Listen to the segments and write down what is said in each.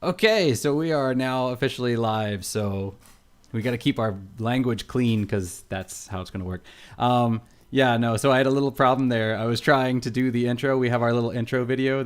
Okay, so we are now officially live. So we got to keep our language clean because that's how it's going to work. Yeah, no. So I had a little problem there. I was trying to do the intro. We have our little intro video.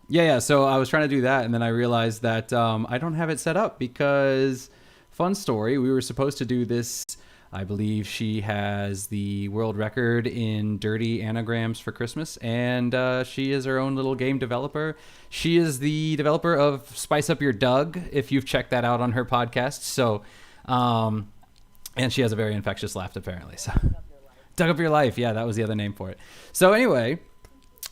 Yeah. So I was trying to do that, and then I realized that I don't have it set up because, fun story, we were supposed to do this. I believe she has the world record in dirty anagrams for Christmas, and she is her own little game developer. She is the developer of Spice Up Your Doug, if you've checked that out on her podcast. So, and she has a very infectious laugh, apparently. So, Dug Up Your Life. Yeah, that was the other name for it. So anyway,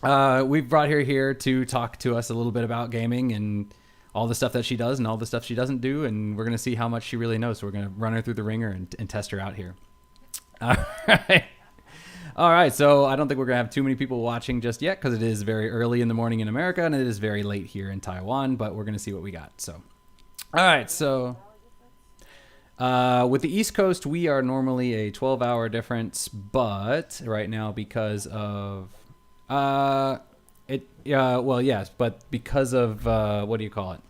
we've brought her here to talk to us a little bit about gaming and all the stuff that she does and all the stuff she doesn't do, and we're going to see how much she really knows. So we're going to run her through the ringer and test her out here. All right. All right, so I don't think we're going to have too many people watching just yet because it is very early in the morning in America and it is very late here in Taiwan, but we're going to see what we got. So, all right, so with the East Coast, we are normally a 12-hour difference, but right now because of... well, yes, but because of what do you call it?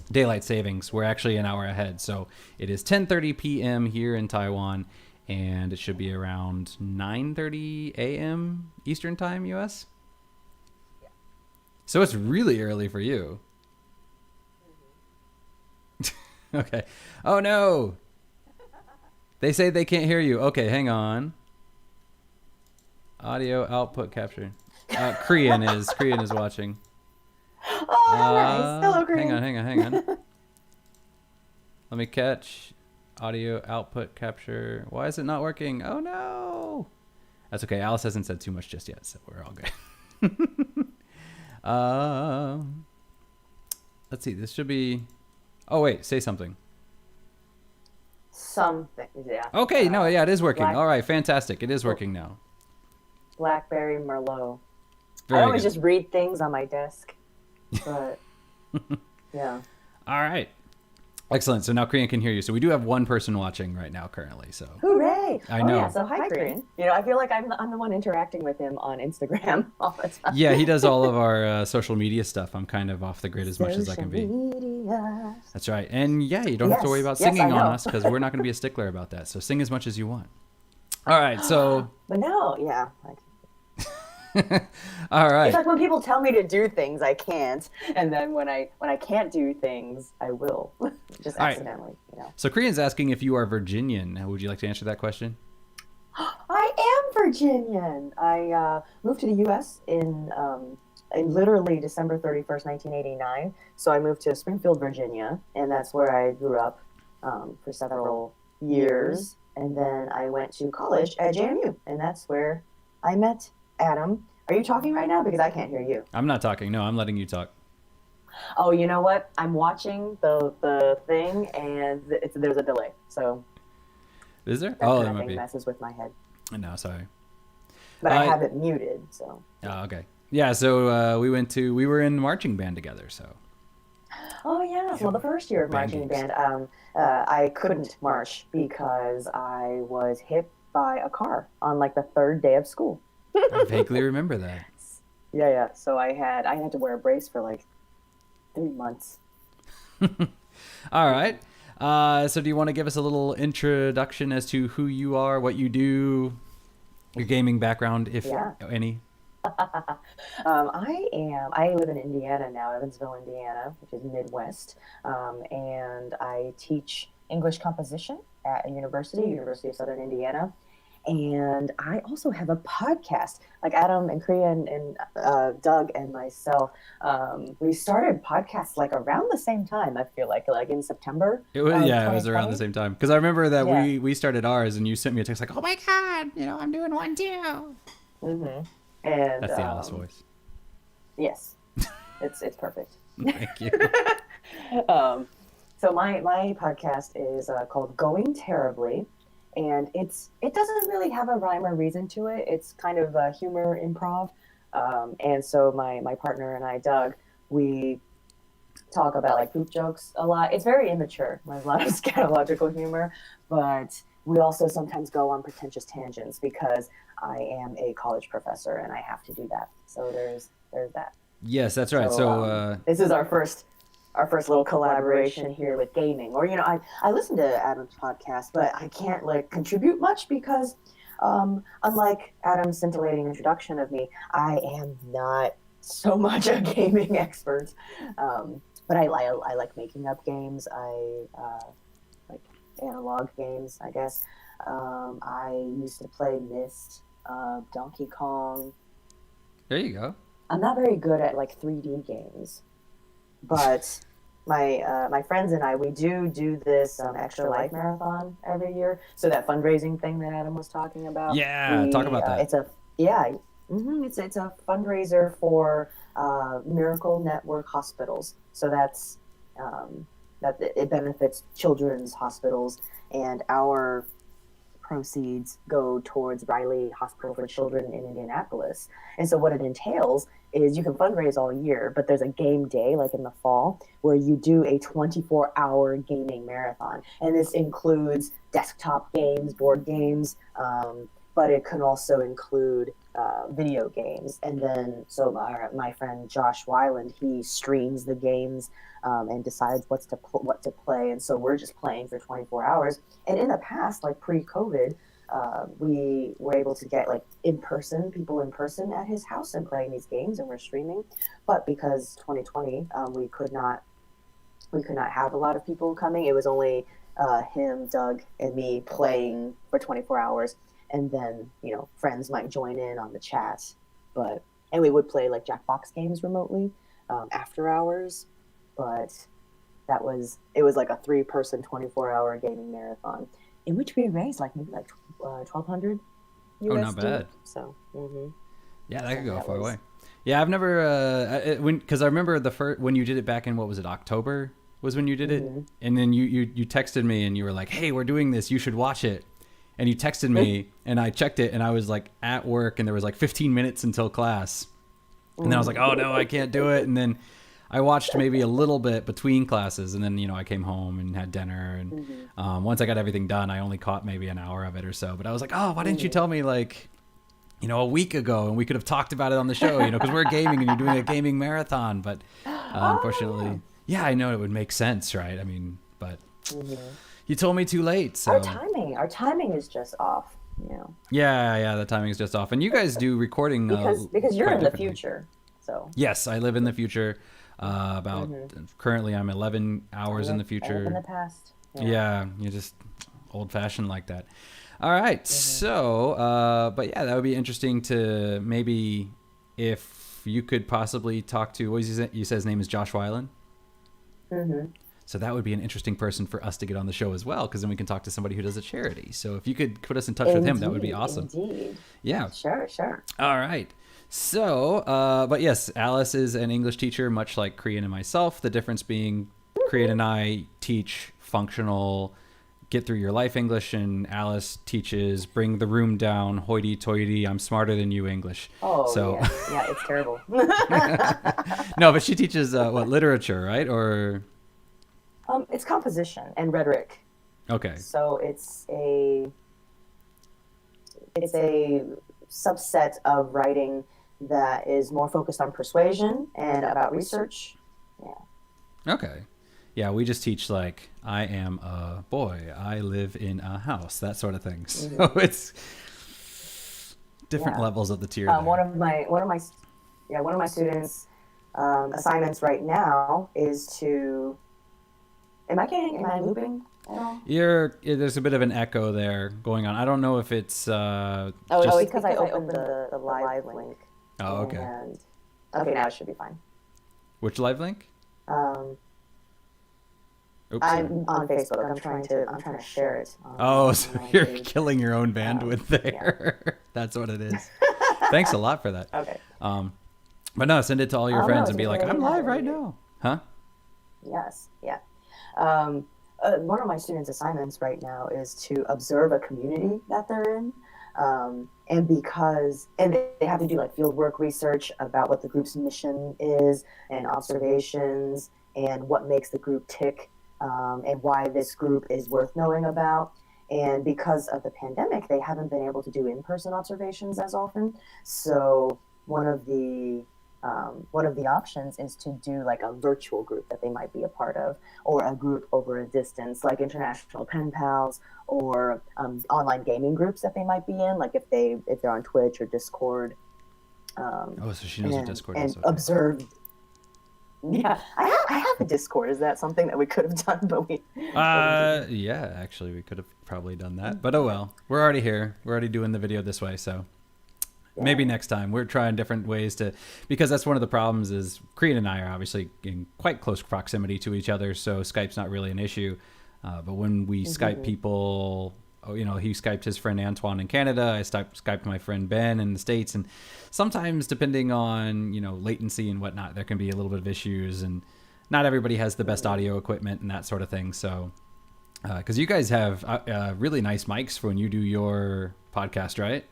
Daylight savings, we're actually an hour ahead. So it is 10:30 p.m. here in Taiwan, and it should be around 9:30 a.m. Eastern Time, U.S. Yeah. So it's really early for you. Mm-hmm. Okay. Oh no. They say they can't hear you. Okay, hang on. Audio output capture. Crian is watching. Oh, nice. Hello, Crian. Hang on. Let me catch audio output capture. Why is it not working? Oh no. That's okay. Alice hasn't said too much just yet, so we're all good. Let's see. This should be. Oh wait, say something. Something, yeah. Okay, no, yeah, it is working. All right, fantastic. It is working now. Blackberry Merlot. Very I always good. just read things on my desk, but yeah. All right. Excellent. So now Crian can hear you. So we do have one person watching right now currently. So Hooray! I know. Yeah, so hi, Crian. You know, I feel like I'm the one interacting with him on Instagram all the time. Yeah, he does all of our social media stuff. I'm kind of off the grid as much as I can be. Media. That's right. And yeah, you don't have to worry about singing I on know. us because we're not going to be a stickler about that. So sing as much as you want. All right. So. But no, yeah. All right. It's like when people tell me to do things, I can't, and then when I can't do things, I will, just accidentally. Right. You know. So Crian's asking if you are Virginian. Would you like to answer that question? I am Virginian. I moved to the U.S. in literally December 31st, 1989. So I moved to Springfield, Virginia, and that's where I grew up for several years. And then I went to college at JMU, and that's where I met Adam. Are you talking right now? Because I can't hear you. I'm not talking. No, I'm letting you talk. Oh, you know what? I'm watching the thing, and there's a delay. So. Is there? That that might be. Messes with my head. No, sorry. But I have it muted, so. Oh, okay. Yeah, so we were in marching band together, so. Oh, yeah. Well, the first year of marching band, I couldn't march because I was hit by a car on like the third day of school. I vaguely remember that. Yeah. So I had to wear a brace for like 3 months. All right. So do you want to give us a little introduction as to who you are, what you do, your gaming background, if any? I live in Indiana now, Evansville, Indiana, which is Midwest, and I teach English composition at a University of Southern Indiana. And I also have a podcast, like Adam and Crian and Doug and myself. We started podcasts like around the same time. I feel like in September. It was around the same time because I remember that we started ours, and you sent me a text like, "Oh my God, I'm doing one too." Mm-hmm. And that's the Alice voice. Yes, it's perfect. Thank you. So my podcast is called Going Terribly. And it doesn't really have a rhyme or reason to it. It's kind of a humor improv. And so my partner and I, Doug, we talk about like poop jokes a lot. It's very immature. There's a lot of scatological humor, but we also sometimes go on pretentious tangents because I am a college professor and I have to do that. So there's that. Yes, that's right. So So, this is our first little collaboration here with gaming. Or I listen to Adam's podcast, but I can't like contribute much because unlike Adam's scintillating introduction of me, I am not so much a gaming expert. But I like making up games. I like analog games, I guess. I used to play Myst, Donkey Kong. there you go. I'm not very good at like 3D games, but my friends and I we do this extra life marathon every year. So that fundraising thing that Adam was talking about, Yeah, talk we about that. it's a yeah, it's a fundraiser for Miracle Network hospitals. So that it benefits children's hospitals, and our proceeds go towards Riley Hospital for Children in Indianapolis. And so what it entails is you can fundraise all year, but there's a game day like in the fall where you do a 24-hour gaming marathon. And this includes desktop games, board games, but it can also include video games. And then so my friend Josh Weiland, he streams the games and decides what to play. And so we're just playing for 24 hours. And in the past, like pre-COVID, we were able to get like people in person at his house and playing these games, and we're streaming. But because 2020, we could not have a lot of people coming. It was only him, Doug, and me playing for 24 hours, and then friends might join in on the chat. And we would play like Jackbox games remotely after hours. But it was like a 3-person 24-hour gaming marathon in which we raised like maybe like 1,200 USD. Oh, not bad. So Yeah, that could go that far was- away. Yeah, I've never because I remember the first when you did it back in, what was it, October was when you did it, and then you texted me and you were like, hey, we're doing this, you should watch it. And you texted me and I checked it and I was like at work and there was like 15 minutes until class, and then I was like, oh no, I can't do it. And then I watched maybe a little bit between classes, and then I came home and had dinner, and once I got everything done, I only caught maybe an hour of it or so. But I was like, oh, why didn't you tell me like a week ago, and we could have talked about it on the show, because we're gaming and you're doing a gaming marathon. But unfortunately, yeah, I know it would make sense, right? I mean, but you told me too late. So our timing is just off. yeah, the timing is just off. And you guys do recording because you're quite in the differently. future. So Yes, I live in the future. Currently I'm 11 hours in the I live future. in the past. Yeah, you're just old fashioned like that. All right. So, but yeah, that would be interesting to maybe if you could possibly talk to, what is you said his name is Josh Weiland? So that would be an interesting person for us to get on the show as well, because then we can talk to somebody who does a charity. So if you could put us in touch with him, that would be awesome. Indeed. Yeah. Sure. All right. So, but yes, Alice is an English teacher, much like Crian and myself. The difference being Crian and I teach functional, get through your life English, and Alice teaches bring the room down, hoity-toity, I'm smarter than you English. Oh, so yeah, it's terrible. No, but she teaches what, literature, right? Or it's composition and rhetoric. okay. So it's a subset of writing that is more focused on persuasion and about research. Yeah. Okay. Yeah, we just teach like I am a boy, I live in a house, that sort of thing. So it's different levels of the tier. There. One of my students' assignments right now is to. Am I looping at all? There's a bit of an echo there going on. I don't know if it's it's because I opened the live link. Oh, okay. Okay, now it should be fine. Which live link? Oops, I'm on Facebook. I'm trying to share it. So you're killing your own bandwidth there. Yeah. That's what it is. Thanks a lot for that. Okay. But no, send it to all your friends and be like, I'm live right now. Huh? Yes. Yeah. One of my students' assignments right now is to observe a community that they're in. And they have to do like field work research about what the group's mission is and observations and what makes the group tick, and why this group is worth knowing about. And because of the pandemic, they haven't been able to do in-person observations as often. So one of the one of the options is to do like a virtual group that they might be a part of, or a group over a distance, like international pen pals, or online gaming groups that they might be in, like if they're on Twitch or Discord. So she knows what Discord is. And observe. Yeah, I have a Discord. Is that something that we could have done? But we. Yeah, actually, we could have probably done that. But oh well, we're already here. We're already doing the video this way, so maybe next time. We're trying different ways because that's one of the problems is Crian and I are obviously in quite close proximity to each other, so Skype's not really an issue. But when we Skype people, he Skyped his friend Antoine in Canada. I Skyped my friend Ben in the States. And sometimes depending on, latency and whatnot, there can be a little bit of issues. And not everybody has the best audio equipment and that sort of thing. So, because you guys have really nice mics for when you do your podcast, right?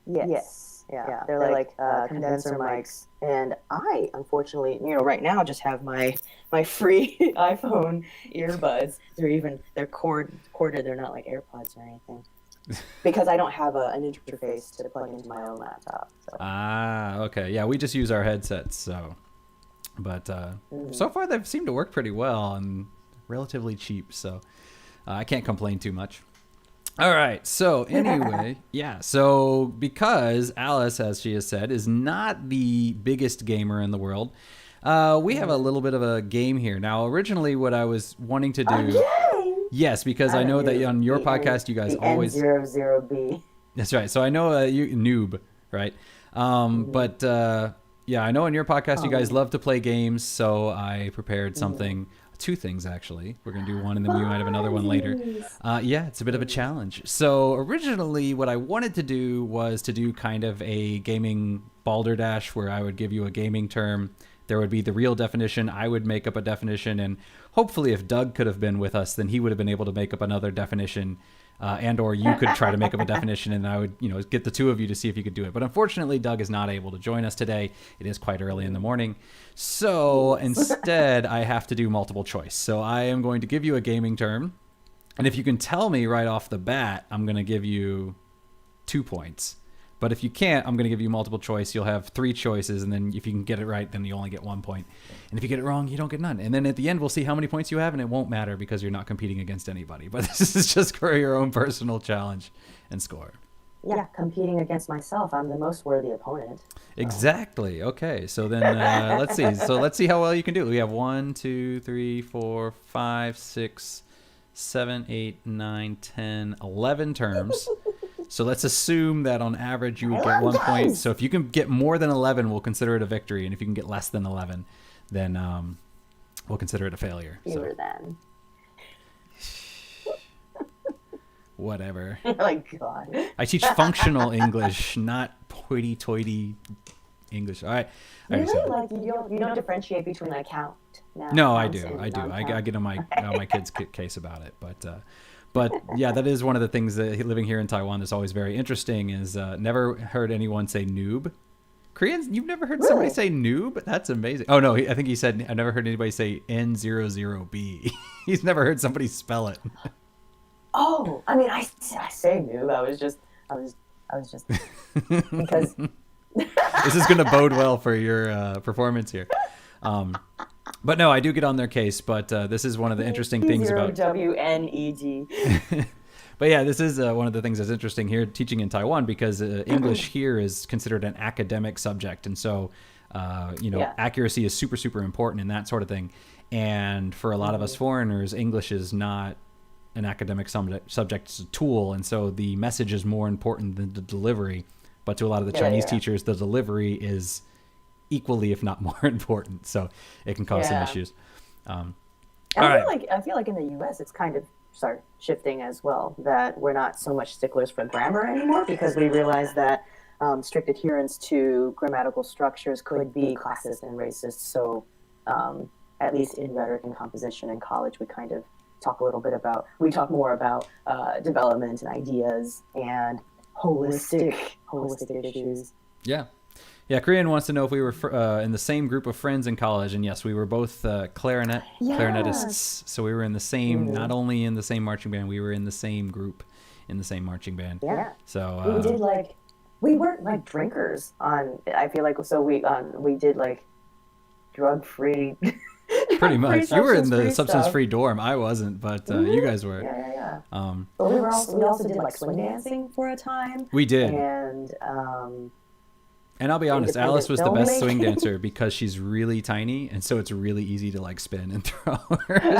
Yes. Yeah. They're like condenser mics. And I, unfortunately, right now just have my free iPhone earbuds. They're corded. They're not like AirPods or anything. Because I don't have an interface to plug into my own laptop. So. Okay. Yeah, we just use our headsets. So, but so far they've seemed to work pretty well and relatively cheap. So I can't complain too much. All right. So anyway, so because Alice, as she has said, is not the biggest gamer in the world, we have a little bit of a game here. Now, originally what I was wanting to do... Yes, because I know that on your podcast, you guys always... N00B. That's right. So I know you noob, right? But I know on your podcast, you guys love to play games. So I prepared something... Two things, actually. We're going to do one, and then we might have another one later. It's a bit of a challenge. So originally, what I wanted to do was to do kind of a gaming balderdash where I would give you a gaming term. There would be the real definition. I would make up a definition, and hopefully if Doug could have been with us, then he would have been able to make up another definition, and or you could try to make up a definition, and I would get the two of you to see if you could do it. But unfortunately, Doug is not able to join us today. It is quite early in the morning. So instead, I have to do multiple choice. So I am going to give you a gaming term, and if you can tell me right off the bat, I'm going to give you 2 points. But if you can't, I'm going to give you multiple choice. You'll have 3 choices, and then if you can get it right, then you only get 1 point. And if you get it wrong, you don't get none. And then at the end, we'll see how many points you have, and it won't matter because you're not competing against anybody. But this is just for your own personal challenge and score. Yeah, competing against myself. I'm the most worthy opponent. Exactly. Okay, so then let's see. So let's see how well you can do. We have 1, 2, 3, 4, 5, 6, 7, 8, 9, 10, 11 terms. So let's assume that on average you would get 1 point. So if you can get more than 11, we'll consider it a victory. And if you can get less than 11, then we'll consider it a failure. Fewer than. Whatever. Oh my God. I teach functional English, not hoity-toity English. All right. Really? You don't differentiate between count. No, I do. I get on my kids' case about it, But yeah, that is one of the things that living here in Taiwan is always very interesting is never heard anyone say noob. Koreans, you've never heard somebody say noob? That's amazing. Oh, no, I think he said, I've never heard anybody say N00B. He's never heard somebody spell it. Oh, I mean, I say noob. I was just because... This is going to bode well for your performance here. But no, I do get on their case, but this is one of the interesting things about... WNED. But yeah, this is one of the things that's interesting here teaching in Taiwan because English here is considered an academic subject. And so, accuracy is super, super important and that sort of thing. And for a lot of us foreigners, English is not an academic subject, it's a tool. And so the message is more important than the delivery. But to a lot of the Chinese teachers, the delivery is equally, if not more important. So it can cause some issues. I feel like in the U.S. it's kind of shifting as well, that we're not so much sticklers for grammar anymore because we realize that strict adherence to grammatical structures could be classist and racist. So at least in rhetoric and composition in college, we kind of talk more about development and ideas and holistic issues. Yeah, Crian wants to know if we were in the same group of friends in college, and yes, we were both clarinetists. So we were in the same, not only in the same marching band, we were in the same group, in the same marching band. Yeah. So we did we weren't like drinkers on. I feel like so we did like drug free, Pretty drug free, much. You were in substance the free stuff. substance-free dorm. I wasn't, but you Mhm. guys were. Yeah, yeah, yeah. Um, But we also did like swing dancing for a time, we did. and And I'll be honest, Alice independent was the film best swing making. dancer because she's really tiny, and so it's really easy to like spin and throw her.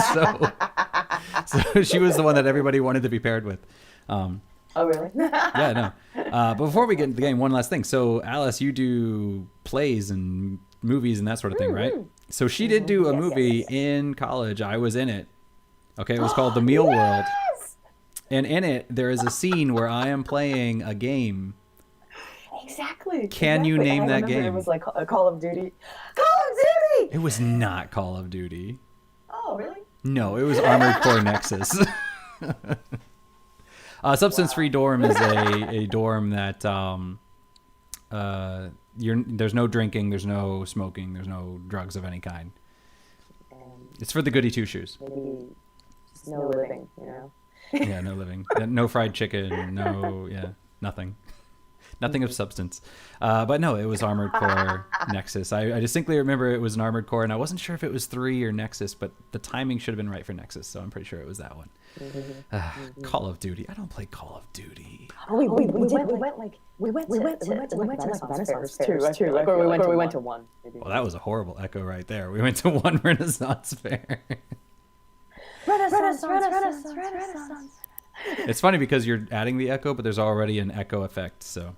So she was the one that everybody wanted to be paired with. Oh, really? Yeah, no. But before we get into the game, one last thing. So Alice, you do plays and movies and that sort of thing, right? So she did do a Yes, movie yes. in college. I was in it. Okay, it was called The Meal World. Yes! And in it, there is a scene where I am playing a game. Exactly. Can you exactly. name And I that remember game? It was like a Call of Duty. Call of Duty! It was not Call of Duty. Oh, really? No, it was Armored Core Nexus. Substance Free Dorm is a dorm that there's no drinking, there's no smoking, there's no drugs of any kind. And It's for the goody two shoes. maybe just no living, you know? Yeah, no living, no fried chicken, nothing. Nothing of substance. But no, it was Armored Core Nexus. I distinctly remember it was an Armored Core, and I wasn't sure if it was 3 or Nexus, but the timing should have been right for Nexus, so I'm pretty sure it was that one. Call of Duty. I don't play Call of Duty. Oh, we went to Renaissance fairs too. Like, or we went to one. Maybe. Well, that was a horrible echo right there. We went to one Renaissance fair. Renaissance. It's funny because you're adding the echo, but there's already an echo effect, so...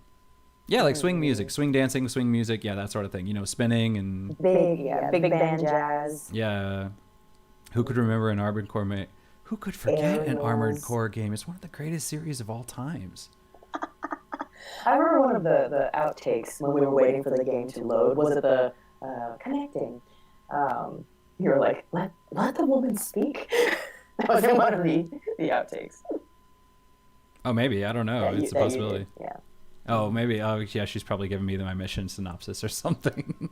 Yeah, like swing music, swing dancing, swing music, yeah, that sort of thing. You know, spinning and... Big band jazz. Yeah. Who could remember an Armored Core Who could forget an Armored Aerials. Core game? It's one of the greatest series of all times. I remember one of the outtakes when we were waiting for the game to load. Was it the connecting? You were like, let the woman speak. That was in one of the outtakes. Oh, maybe. I don't know. That It's a that possibility. did. Yeah. Oh, maybe. Oh, yeah, she's probably giving me my mission synopsis or something.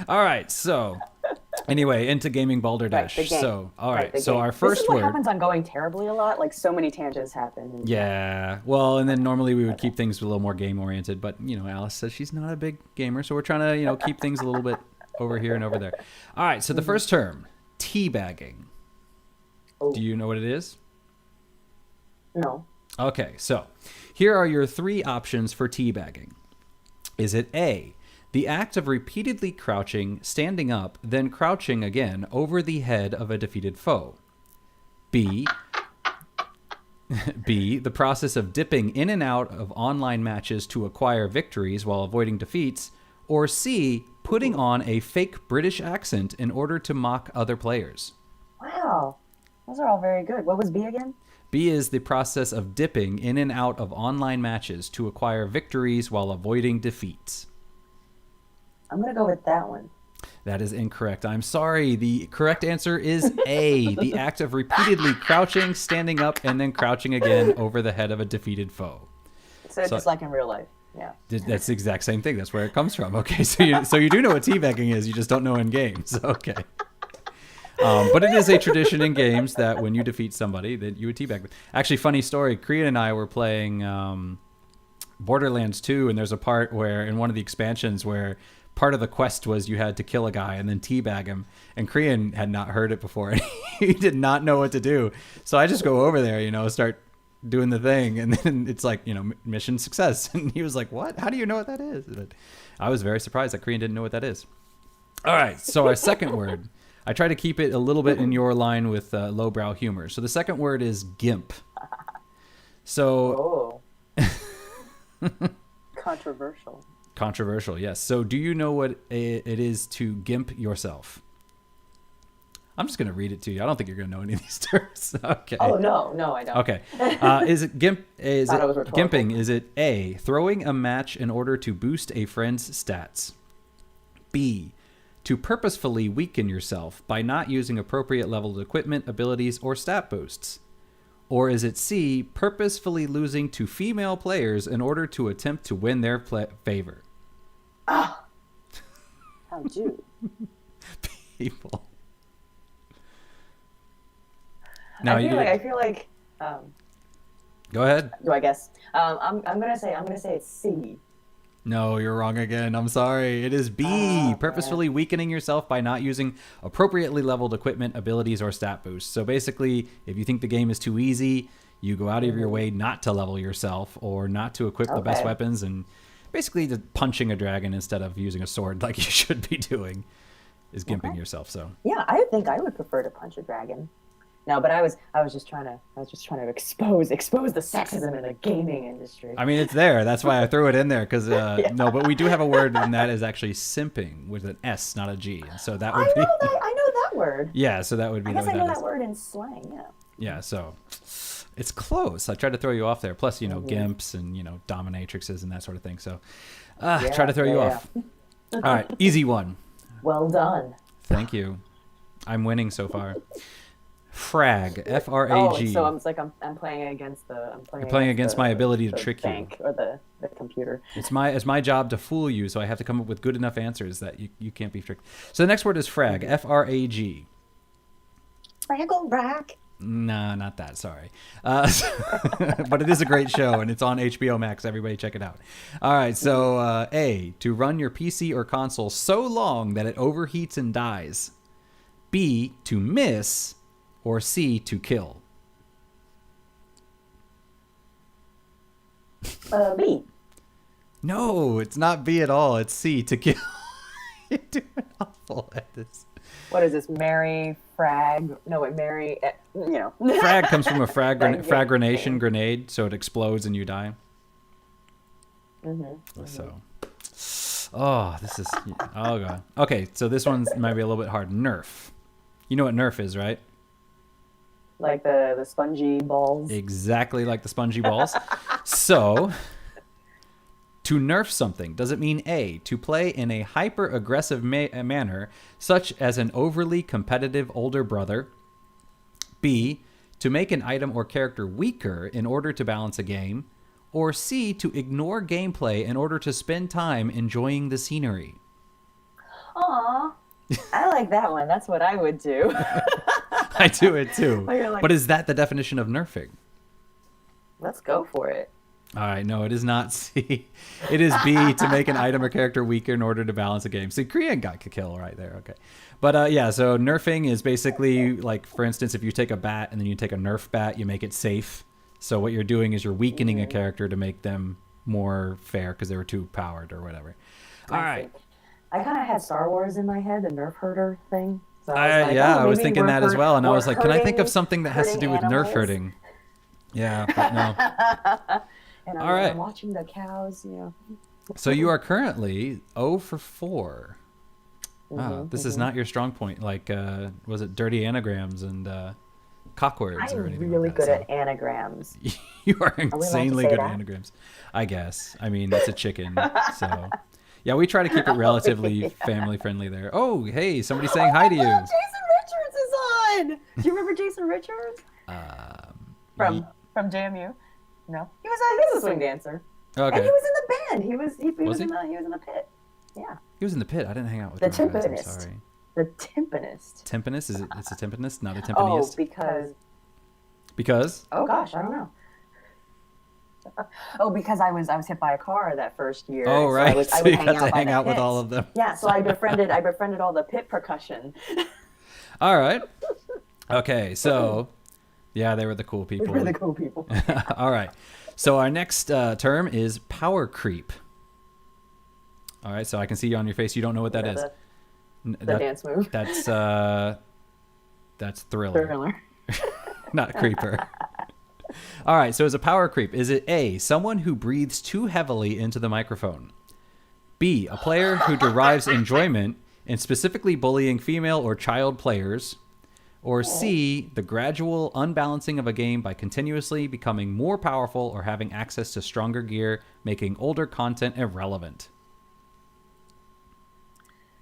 All right, so... Anyway, into gaming balderdash. Right, the game. So, all right. the So game. our This first is what word... happens on Going Terribly a lot. Like, so many tangents happen. Yeah. Well, and then normally we would keep things a little more game oriented, but you know, Alice says she's not a big gamer, so we're trying to, keep things a little bit over here and over there. All right. So the first term, teabagging. Oh. Do you know what it is? No. Okay. So here are your 3 options for teabagging. Is it A, the act of repeatedly crouching, standing up, then crouching again over the head of a defeated foe? B, the process of dipping in and out of online matches to acquire victories while avoiding defeats? Or C, putting on a fake British accent in order to mock other players? Wow. Those are all very good. What was B again? B is the process of dipping in and out of online matches to acquire victories while avoiding defeats. I'm going to go with that one. That is incorrect. I'm sorry. The correct answer is A, the act of repeatedly crouching, standing up, and then crouching again over the head of a defeated foe. So just like in real life. Yeah. That's the exact same thing. That's where it comes from. Okay, so you do know what teabagging is. You just don't know in games. Okay. But it is a tradition in games that when you defeat somebody, that you would teabag them. Actually, funny story. Crian and I were playing Borderlands 2, and there's a part where in one of the expansions where part of the quest was you had to kill a guy and then teabag him. And Crian had not heard it before. And he did not know what to do. So I just go over there, start doing the thing. And then it's like, mission success. And he was like, what? How do you know what that is? But I was very surprised that Crian didn't know what that is. All right. So our second word, I try to keep it a little bit in your line with lowbrow humor. So the second word is gimp. So... Controversial. Controversial, yes. So do you know what it is to gimp yourself? I'm just going to read it to you. I don't think you're going to know any of these terms. Okay. Oh, no, I don't. Okay. Is it gimp? Is it gimping? Is it A, throwing a match in order to boost a friend's stats? B, to purposefully weaken yourself by not using appropriate leveled equipment, abilities, or stat boosts? Or is it C, purposefully losing to female players in order to attempt to win their favor? Ah! How'd you? People. No, I feel like go ahead. do I guess? I'm gonna say it's C. No, you're wrong again. I'm sorry. It is B. Oh, Purposefully weakening yourself by not using appropriately leveled equipment, abilities, or stat boosts. So basically, if you think the game is too easy, you go out of your way not to level yourself or not to equip the best weapons, and basically just punching a dragon instead of using a sword like you should be doing is gimping yourself. So yeah, I think I would prefer to punch a dragon. No, but I was just trying to expose the sexism in the gaming industry. I mean, it's there. That's why I threw it in there because no, but we do have a word, and that is actually simping with an S, not a G. And so that would be. I know that word. Yeah, so that would be. I guess I know that word in slang. Yeah. Yeah, so it's close. I tried to throw you off there. Plus, gimps and dominatrixes and that sort of thing. So, try to throw you off. All right, easy one. Well done. Thank you. I'm winning so far. Frag, F-R-A-G. Oh, so I'm playing against my ability to trick bank you. Or the computer. It's my job to fool you, so I have to come up with good enough answers that you can't be tricked. So the next word is frag, F-R-A-G. Fraggle Rock. No, not that. Sorry. But it is a great show, and it's on HBO Max. Everybody check it out. All right. So A, to run your PC or console so long that it overheats and dies. B, to miss. Or C, to kill. B. No, it's not B at all. It's C, to kill. You're doing awful at this. What is this? Mary frag? No, wait, Mary. Frag comes from a fragranation grenade, so it explodes and you die. So, this is. Oh god. Okay, so this one's might be a little bit hard. Nerf. You know what Nerf is, right? Like the spongy balls. Exactly like the spongy balls. So, to nerf something, does it mean A, to play in a hyper-aggressive manner, such as an overly competitive older brother? B, to make an item or character weaker in order to balance a game? Or C, to ignore gameplay in order to spend time enjoying the scenery? Aw, I like that one. That's what I would do. I do it too. Like, but is that the definition of nerfing? Let's go for it. All right, no, it is not C. It is B, to make an item or character weaker in order to balance a game. See, Crian got a kill right there. Okay. But yeah, so nerfing is basically like, for instance, if you take a bat and then you take a Nerf bat, you make it safe. So what you're doing is you're weakening a character to make them more fair because they were too powered or whatever. All right. I kind of had Star Wars in my head, the Nerf herder thing. So I was thinking that as well, and I was like, can I think of something that has to do with Nerf herding? Yeah, but no. And I'm watching the cows, So you are currently 0 for 4. This is not your strong point. Like, was it dirty anagrams and cockwords or anything? I'm really like that, good at anagrams. You are insanely good at anagrams. I guess. I mean, it's a chicken, so. Yeah, we try to keep it relatively family friendly there. Oh, hey, somebody's saying hi to you. Jason Richards is on. Do you remember Jason Richards? From JMU? No, he was a swing dancer. Okay. And he was in the band. He was in the pit. Yeah. He was in the pit. I didn't hang out with the him. timpanist. I'm sorry. The timpanist. Timpanist? It's a timpanist, not a timpanist? Oh, because. Oh gosh, I don't know. Oh, because I was hit by a car that first year. Oh, right. So you got to hang out with all of them. Yeah, so I befriended all the pit percussion. All right. Okay, so yeah, they were the cool people. We were the cool people. All right. So our next term is power creep. All right, so I can see you on your face. You don't know what that is. The dance move. That's thriller. Not creeper. All right, so as a power creep, is it A, someone who breathes too heavily into the microphone? B, a player who derives enjoyment in specifically bullying female or child players? Or C, the gradual unbalancing of a game by continuously becoming more powerful or having access to stronger gear, making older content irrelevant?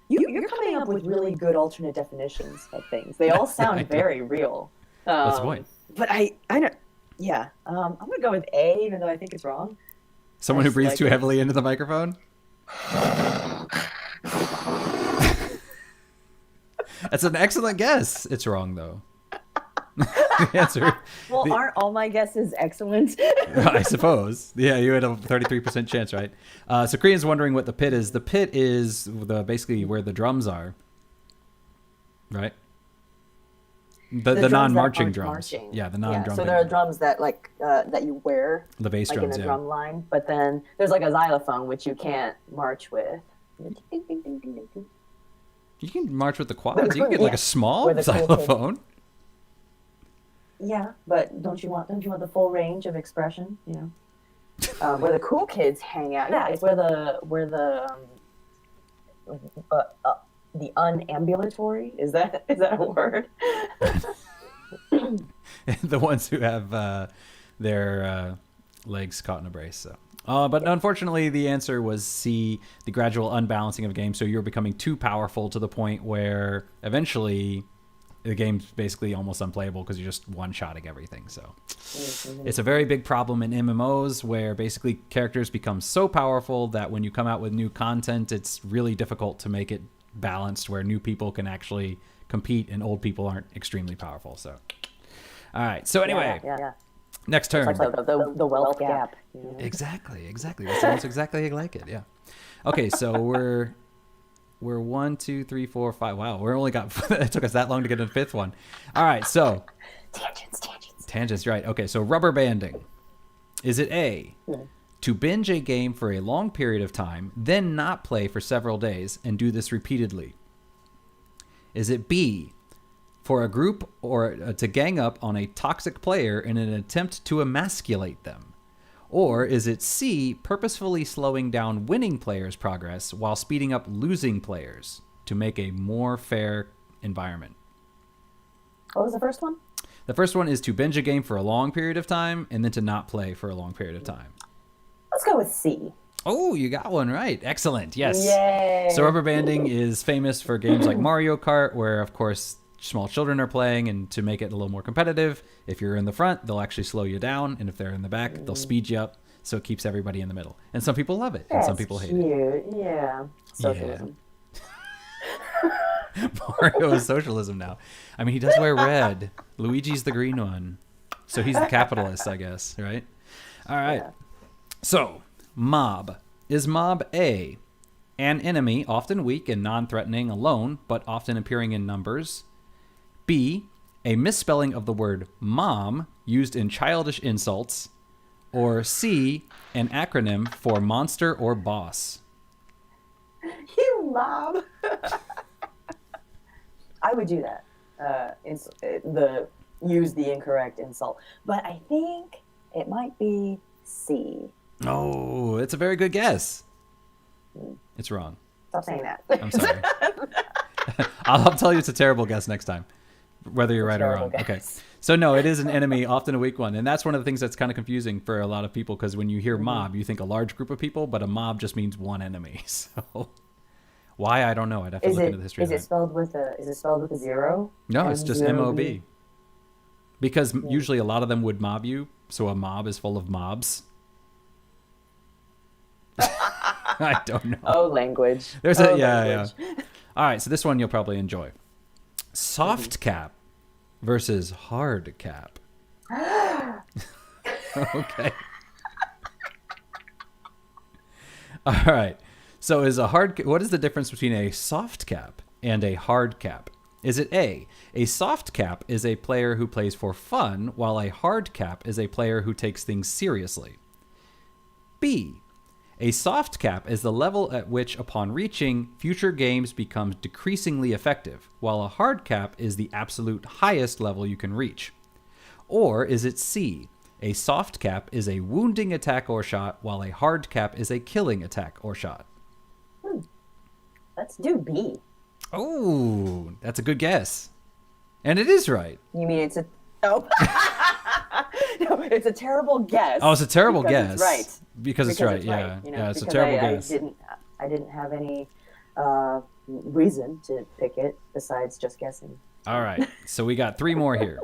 You're coming up with really good alternate definitions of things. They all sound very real. What's the point? But I don't. Yeah, I'm gonna go with A, even though I think it's wrong. Someone who breathes too heavily into the microphone? That's an excellent guess. It's wrong, though. The answer. Well, aren't all my guesses excellent? I suppose. Yeah, you had a 33% chance, right? So Crian's wondering what the pit is. The pit is basically where the drums are, right? The drums non-marching that drums. marching. Yeah, the non-drum. So there are drums that that you wear, the bass like drums, in a drum line. But then there's like a xylophone which you can't march with. You can march with the quads. You can get like a small Where the cool xylophone. Yeah, but don't you want the full range of expression? Where the cool kids hang out. Yeah, it's where the unambulatory, is that a word? The ones who have their legs caught in a brace. So, but unfortunately, the answer was C, the gradual unbalancing of game. So you're becoming too powerful to the point where eventually the game's basically almost unplayable because you're just one-shotting everything. So it's a very big problem in MMOs where basically characters become so powerful that when you come out with new content, it's really difficult to make it balanced where new people can actually compete and old people aren't extremely powerful. So, all right. So anyway, next turn. It's like the wealth gap. Exactly. That sounds exactly like it. Yeah. Okay. So we're 1, 2, 3, 4, 5. Wow. We're only got, it took us that long to get to the fifth one. All right. So tangents. Right. Okay. So rubber banding. Is it A, to binge a game for a long period of time, then not play for several days and do this repeatedly? Is it B, for a group or to gang up on a toxic player in an attempt to emasculate them? Or is it C, purposefully slowing down winning players' progress while speeding up losing players to make a more fair environment? What was the first one? The first one is to binge a game for a long period of time and then to not play for a long period of time. Let's go with C. Oh, you got one right. Excellent. Yes. Yay. So rubber banding is famous for games like Mario Kart, where, of course, small children are playing, and to make it a little more competitive, if you're in the front, they'll actually slow you down, and if they're in the back, they'll speed you up, so it keeps everybody in the middle. And some people love it, and some people hate it. Yeah. Socialism. Yeah. Mario is socialism now. I mean, he does wear red. Luigi's the green one. So he's the capitalist, I guess, right? All right. Yeah. So, mob. Is mob A, an enemy often weak and non-threatening alone, but often appearing in numbers? B, a misspelling of the word mom used in childish insults? Or C, an acronym for monster or boss? You mom. I would do that. Use the incorrect insult. But I think it might be C. Oh, it's a very good guess. It's wrong. Stop saying that. I'm sorry. I'll tell you it's a terrible guess next time, whether you're right or wrong. Guess. Okay. So no, it is an enemy, often a weak one. And that's one of the things that's kind of confusing for a lot of people, because when you hear mob, you think a large group of people, but a mob just means one enemy. So why, I don't know. I'd have to look into the history of that. Is it spelled with a zero? No, it's just M-O-B. Because usually a lot of them would mob you, so a mob is full of mobs. I don't know. Oh, language. There's yeah. All right, so this one you'll probably enjoy. Soft cap versus hard cap. Okay. All right. So what is the difference between a soft cap and a hard cap? Is it A, soft cap is a player who plays for fun, while a hard cap is a player who takes things seriously? B, a soft cap is the level at which, upon reaching, future games become decreasingly effective, while a hard cap is the absolute highest level you can reach. Or is it C, a soft cap is a wounding attack or shot, while a hard cap is a killing attack or shot? Let's do B. Oh, that's a good guess. And it is right. You mean it's a... Oh. No, it's a terrible guess. Oh, it's a terrible guess. It's right. Because it's right, yeah. You know, yeah, it's a terrible guess. I didn't have any reason to pick it besides just guessing. All right. So we got 3 more here.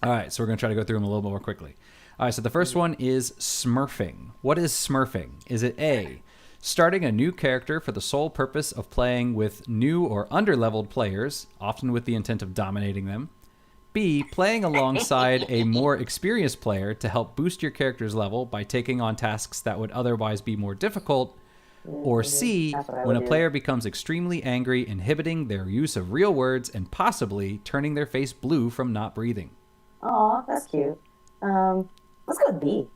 All right. So we're going to try to go through them a little more quickly. All right. So the first one is smurfing. What is smurfing? Is it A, starting a new character for the sole purpose of playing with new or underleveled players, often with the intent of dominating them? B, playing alongside a more experienced player to help boost your character's level by taking on tasks that would otherwise be more difficult. Or C, That's what I when a would do. player becomes extremely angry, inhibiting their use of real words and possibly turning their face blue from not breathing. Aw, that's cute. Let's go with B.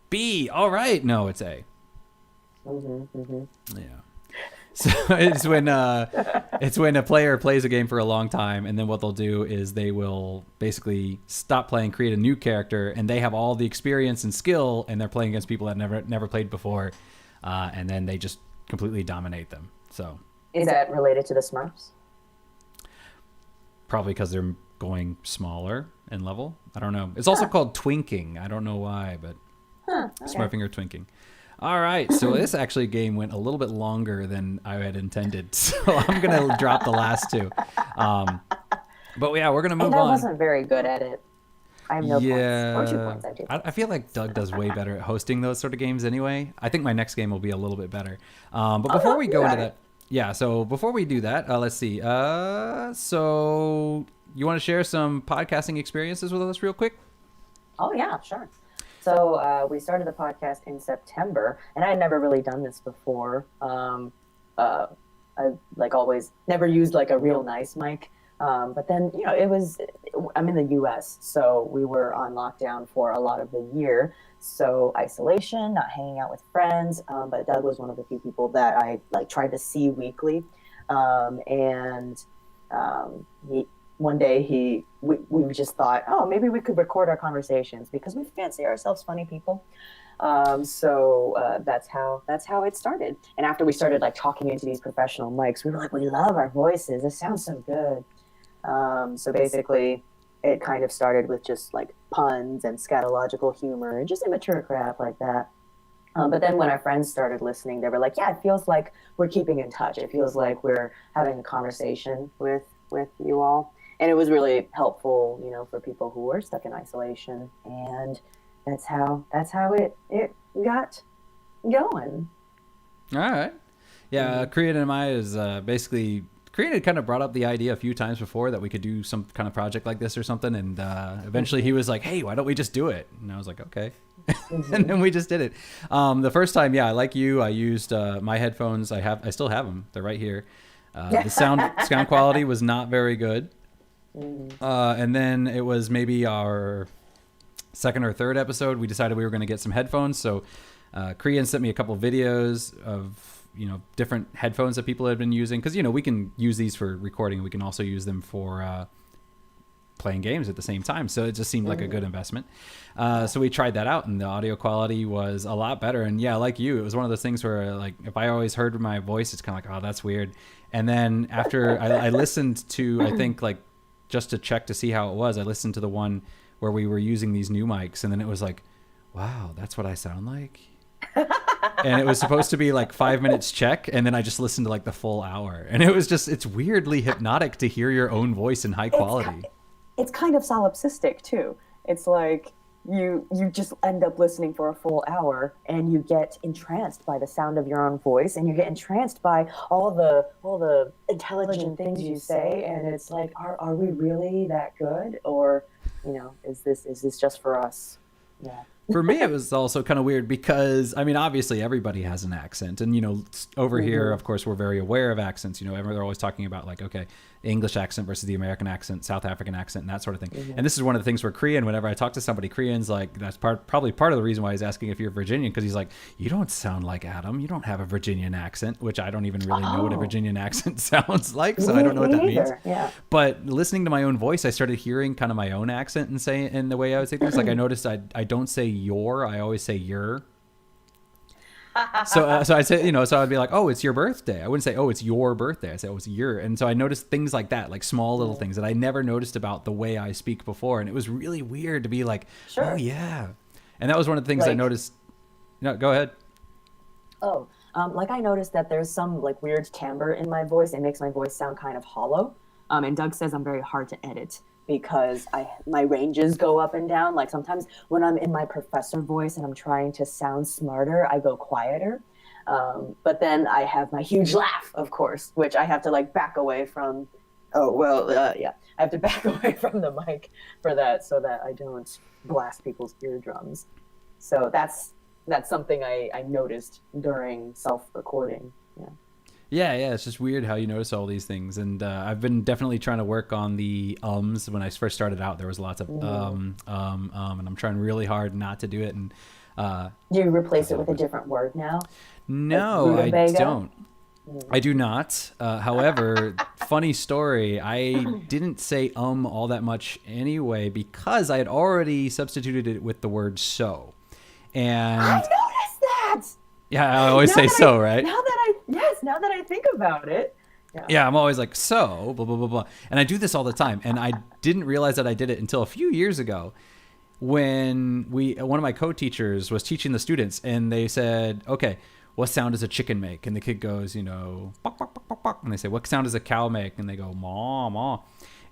B, all right. No, it's A. Mm-hmm. Yeah. So it's when a player plays a game for a long time, and then what they'll do is they will basically stop playing, create a new character, and they have all the experience and skill, and they're playing against people that never played before, and then they just completely dominate them. So Is that related to the Smurfs? probably because they're going smaller in level. I don't know. It's also called twinking. I don't know why, but smurfing or twinking. All right, so this actually game went a little bit longer than I had intended, so I'm gonna drop the last two. But yeah, we're gonna move I on. wasn't very good at it. I have no Yeah, points. Or 2 points, I do. I feel like Doug does way better at hosting those sort of games anyway. I think my next game will be a little bit better. But before we go into that, yeah, so before we do that, let's see. So you want to share some podcasting experiences with us real quick? Oh, yeah, sure. So we started the podcast in September, and I had never really done this before. I like always never used like a real nice mic. But then, I'm in the US, so we were on lockdown for a lot of the year. So isolation, not hanging out with friends. But Doug was one of the few people that I like tried to see weekly. One day we just thought, oh, maybe we could record our conversations because we fancy ourselves funny people. So that's how it started. And after we started like talking into these professional mics, we were like, we love our voices. It sounds so good. So basically, it kind of started with just like puns and scatological humor and just immature crap like that. But then when our friends started listening, they were like, yeah, it feels like we're keeping in touch. It feels like we're having a conversation with you all. And it was really helpful, for people who were stuck in isolation. And that's how it got going. All right. Yeah, Crian and I is basically... Crian had kind of brought up the idea a few times before that we could do some kind of project like this or something, and eventually he was like, hey, why don't we just do it? And I was like, okay. And then we just did it. The first time, yeah, like you, I used my headphones. I still have them. They're right here. The sound quality was not very good. And then it was maybe our second or third episode, we decided we were going to get some headphones. So Crian sent me a couple videos of different headphones that people had been using, because we can use these for recording, we can also use them for playing games at the same time, so it just seemed like a good investment. So we tried that out, and the audio quality was a lot better. And yeah, like you, it was one of those things where like if I always heard my voice, it's kind of like, oh, that's weird. And then after I listened to, I think like just to check to see how it was, I listened to the one where we were using these new mics, and then it was like, wow, that's what I sound like. And it was supposed to be like 5 minutes check, and then I just listened to like the full hour, and it's weirdly hypnotic to hear your own voice in high quality. It's kind of solipsistic too. It's like you just end up listening for a full hour, and you get entranced by the sound of your own voice, and you get entranced by all the intelligent things you say, and it's like, are we really that good, or is this just for us? Yeah. For me, it was also kind of weird because, I mean, obviously everybody has an accent. And, over here, of course, we're very aware of accents. They're always talking about like, okay, English accent versus the American accent, South African accent, and that sort of thing. And this is one of the things where Crian, whenever I talk to somebody, Crian's like, that's probably part of the reason why he's asking if you're Virginian, because he's like, you don't sound like Adam. You don't have a Virginian accent, which I don't even really know what a Virginian accent sounds like, so I don't know what that means. Yeah. But listening to my own voice, I started hearing kind of my own accent and say in the way I would say things. Like I noticed I don't say your, I always say your. So I'd say, so I'd be like, oh, it's your birthday. I wouldn't say, oh, it's your birthday. I say, oh, it's your. And so I noticed things like that, like small little things that I never noticed about the way I speak before. And it was really weird to be like, sure. Oh, yeah. And that was one of the things I noticed. No, go ahead. Oh, like I noticed that there's some like weird timbre in my voice. It makes my voice sound kind of hollow. And Doug says I'm very hard to edit because my ranges go up and down. Like sometimes when I'm in my professor voice and I'm trying to sound smarter, I go quieter. But then I have my huge laugh, of course, which I have to like back away from Oh, well, yeah. I have to back away from the mic for that so that I don't blast people's eardrums. So that's something I noticed during self-recording. Yeah. Yeah, it's just weird how you notice all these things. And I've been definitely trying to work on the ums. When I first started out, there was lots of and I'm trying really hard not to do it. And Do you replace it with a different word now? no, Like I rutabaga? don't. I do not. However, funny story, I didn't say all that much anyway because I had already substituted it with the word so. I And noticed that. yeah, I always Now say that so, right? now that I think about it. Yeah. Yeah, I'm always like, so, blah, blah, blah, blah. And I do this all the time. And I didn't realize that I did it until a few years ago when one of my co-teachers was teaching the students and they said, okay, what sound does a chicken make? And the kid goes, bok, bok, bok, bok, bok. And they say, what sound does a cow make? And they go, maw, maw.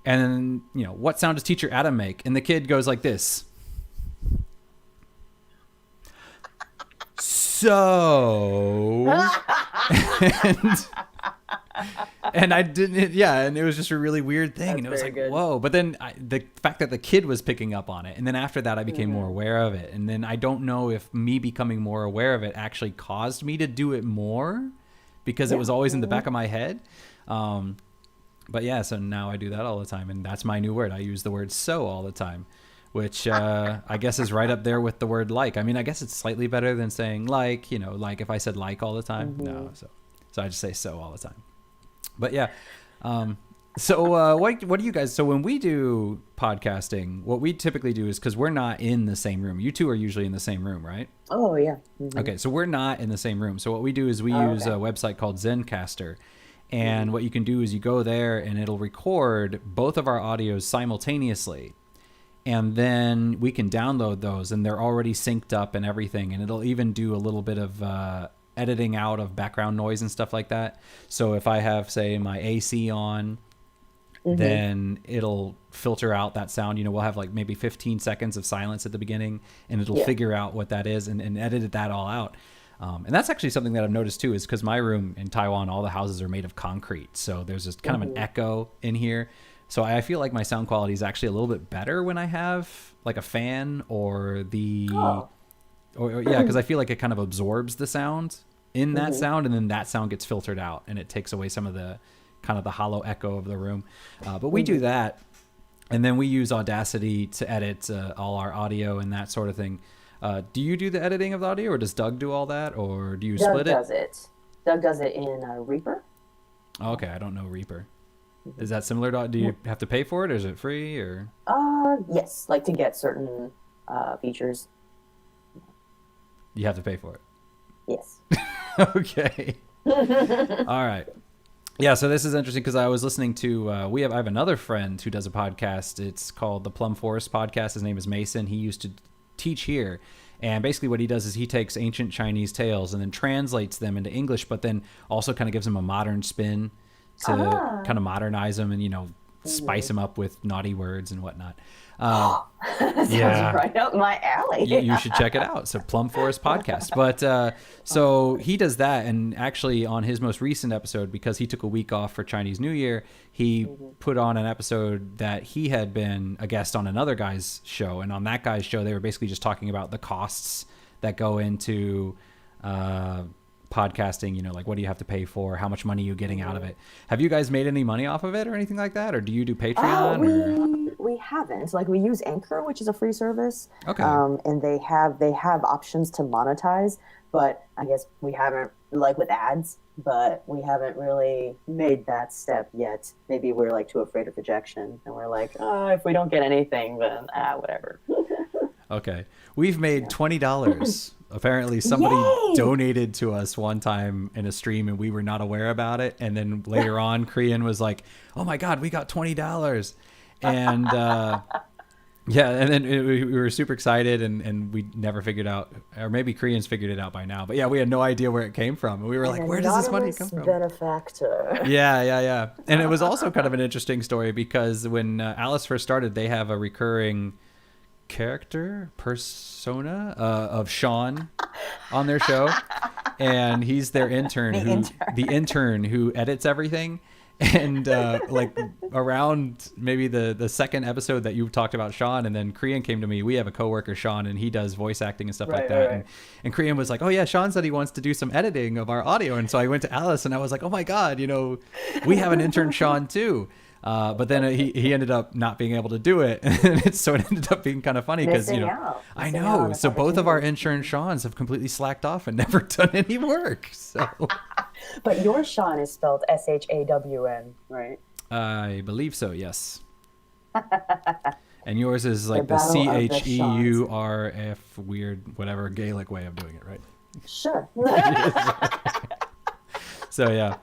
And then, what sound does teacher Adam make? And the kid goes like this. So, and I didn't, yeah, and it was just a really weird thing. That's And it was very like, good. whoa. But then the fact that the kid was picking up on it. And then after that, I became more aware of it. And then I don't know if me becoming more aware of it actually caused me to do it more because it was always in the back of my head. But yeah, so now I do that all the time. And that's my new word. I use the word so all the time, which I guess is right up there with the word like. I mean, I guess it's slightly better than saying like, like if I said like all the time. No, so I just say so all the time. But yeah, so what do you guys? So when we do podcasting, what we typically do is because we're not in the same room. You two are usually in the same room, right? Oh yeah. Mm-hmm. Okay, so we're not in the same room. So what we do is we use a website called Zencaster, and what you can do is you go there and it'll record both of our audios simultaneously. And then we can download those and they're already synced up and everything. And it'll even do a little bit of editing out of background noise and stuff like that. So if I have, say, my AC on, then it'll filter out that sound. We'll have like maybe 15 seconds of silence at the beginning and it'll figure out what that is and edit that all out. And that's actually something that I've noticed too, is because my room in Taiwan, all the houses are made of concrete. So there's this kind of an echo in here. So I feel like my sound quality is actually a little bit better when I have like a fan or because I feel like it kind of absorbs the sound in that sound, and then that sound gets filtered out, and it takes away some of the kind of the hollow echo of the room. But we do that, and then we use Audacity to edit all our audio and that sort of thing. Do you do the editing of the audio, or does Doug do all that, or do you split it? Doug does it. Doug does it in Reaper. Oh, okay, I don't know Reaper. Is that similar to? Do you have to pay for it, or is it free, or? Yes, like to get certain features. You have to pay for it. Yes. Okay. All right. Yeah, so this is interesting because I was listening to I have another friend who does a podcast. It's called the Plum Forest Podcast. His name is Mason. He used to teach here. And basically what he does is he takes ancient Chinese tales and then translates them into English, but then also kind of gives them a modern spin to kind of modernize them and, spice them up with naughty words and whatnot. Sounds right up my alley. You should check it out. So Plum Forest Podcast. But so he does that. And actually on his most recent episode, because he took a week off for Chinese New Year, he put on an episode that he had been a guest on another guy's show. And on that guy's show, they were basically just talking about the costs that go into podcasting, like what do you have to pay for, how much money are you getting out of it. Have you guys made any money off of it or anything like that, or do you do Patreon? We haven't. Like we use Anchor, which is a free service. Okay. And they have options to monetize, but I guess we haven't, like with ads, but we haven't really made that step yet. Maybe we're like too afraid of rejection and we're like, if we don't get anything, then whatever. Okay. We've made $20. Apparently somebody donated to us one time in a stream and we were not aware about it. And then later on, Crian was like, oh my God, we got $20. And and then we were super excited and we never figured out, or maybe Koreans figured it out by now. But yeah, we had no idea where it came from. And we were like, where does this money come from? Benefactor. Yeah. And it was also kind of an interesting story because when Alice first started, they have a recurring persona of Sean on their show, and he's their intern, the intern who edits everything. And like around maybe the second episode that you talked about Sean, and then Crian came to me. We have a coworker, Sean, and he does voice acting and stuff like that. Right. And Crian was like, "Oh yeah, Sean said he wants to do some editing of our audio." And so I went to Alice and I was like, "Oh my God, we have an intern, Sean, too." But then he ended up not being able to do it, and so it ended up being kind of funny because I know. So both of our intern Seans have completely slacked off and never done any work. So, but your Sean is spelled SHAWN, right? I believe so. Yes. And yours is like the Battle of the CHEURF weird whatever Gaelic way of doing it, right? Sure. So yeah.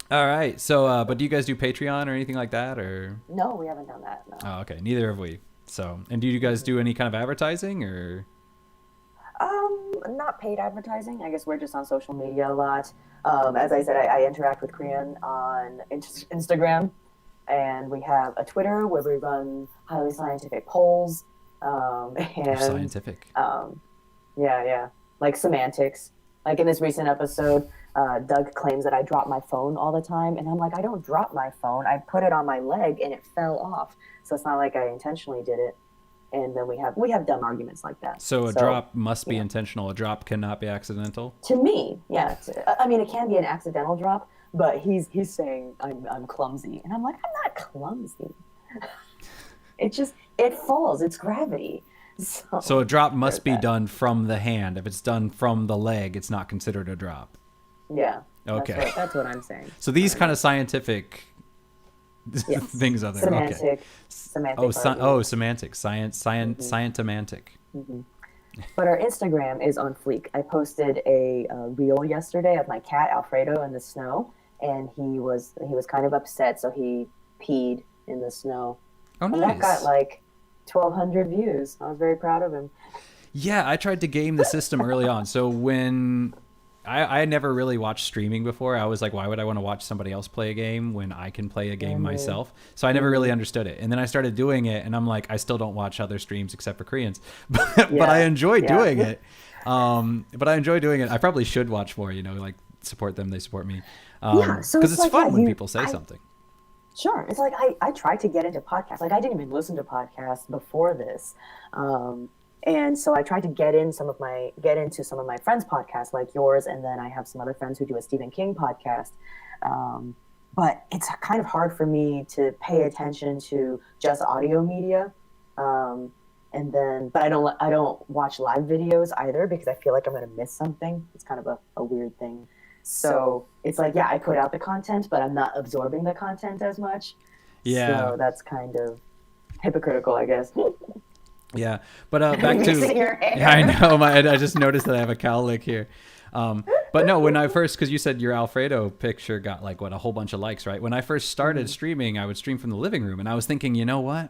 All right. So, but do you guys do Patreon or anything like that, or? No, we haven't done that. No. Oh, okay. Neither have we. So, and do you guys do any kind of advertising or? Not paid advertising. I guess we're just on social media a lot. As I said, I interact with Crian on Instagram, and we have a Twitter where we run highly scientific polls. And scientific. Yeah, like semantics. Like in this recent episode, Doug claims that I drop my phone all the time, and I'm like, I don't drop my phone. I put it on my leg, and it fell off. So it's not like I intentionally did it. And then we have dumb arguments like that. So a drop must be intentional. A drop cannot be accidental. To me, yeah. I mean, it can be an accidental drop, but he's saying I'm clumsy, and I'm like, I'm not clumsy. It falls. It's gravity. So a drop must be done from the hand. If it's done from the leg, it's not considered a drop. Yeah. Okay. That's what I'm saying. So these kind of scientific things are there. Semantic. Semantic. Scientomantic. Mm-hmm. But our Instagram is on fleek. I posted a reel yesterday of my cat Alfredo in the snow, and he was kind of upset, so he peed in the snow. Oh, nice. And that got like 1,200 views. I was very proud of him. Yeah, I tried to game the system early on. So when I had never really watched streaming before, I was like, why would I want to watch somebody else play a game when I can play a game myself? So I never really understood it. And then I started doing it, and I'm like, I still don't watch other streams except for Koreans. But I enjoy doing it. But I enjoy doing it. I probably should watch more, like support them, they support me. Because it's like, fun when people say something. Sure. It's like I tried to get into podcasts. Like I didn't even listen to podcasts before this. And so I tried to get into some of my friends' podcasts like yours, and then I have some other friends who do a Stephen King podcast. But it's kind of hard for me to pay attention to just audio media. But I don't watch live videos either because I feel like I'm going to miss something. It's kind of a weird thing. So it's like, I put out the content, but I'm not absorbing the content as much. Yeah. So that's kind of hypocritical, I guess. Yeah, but back to I know I just noticed that I have a cowlick here. But no, when I first, because you said your Alfredo picture got like a whole bunch of likes, right? When I first started streaming, I would stream from the living room, and I was thinking, you know what?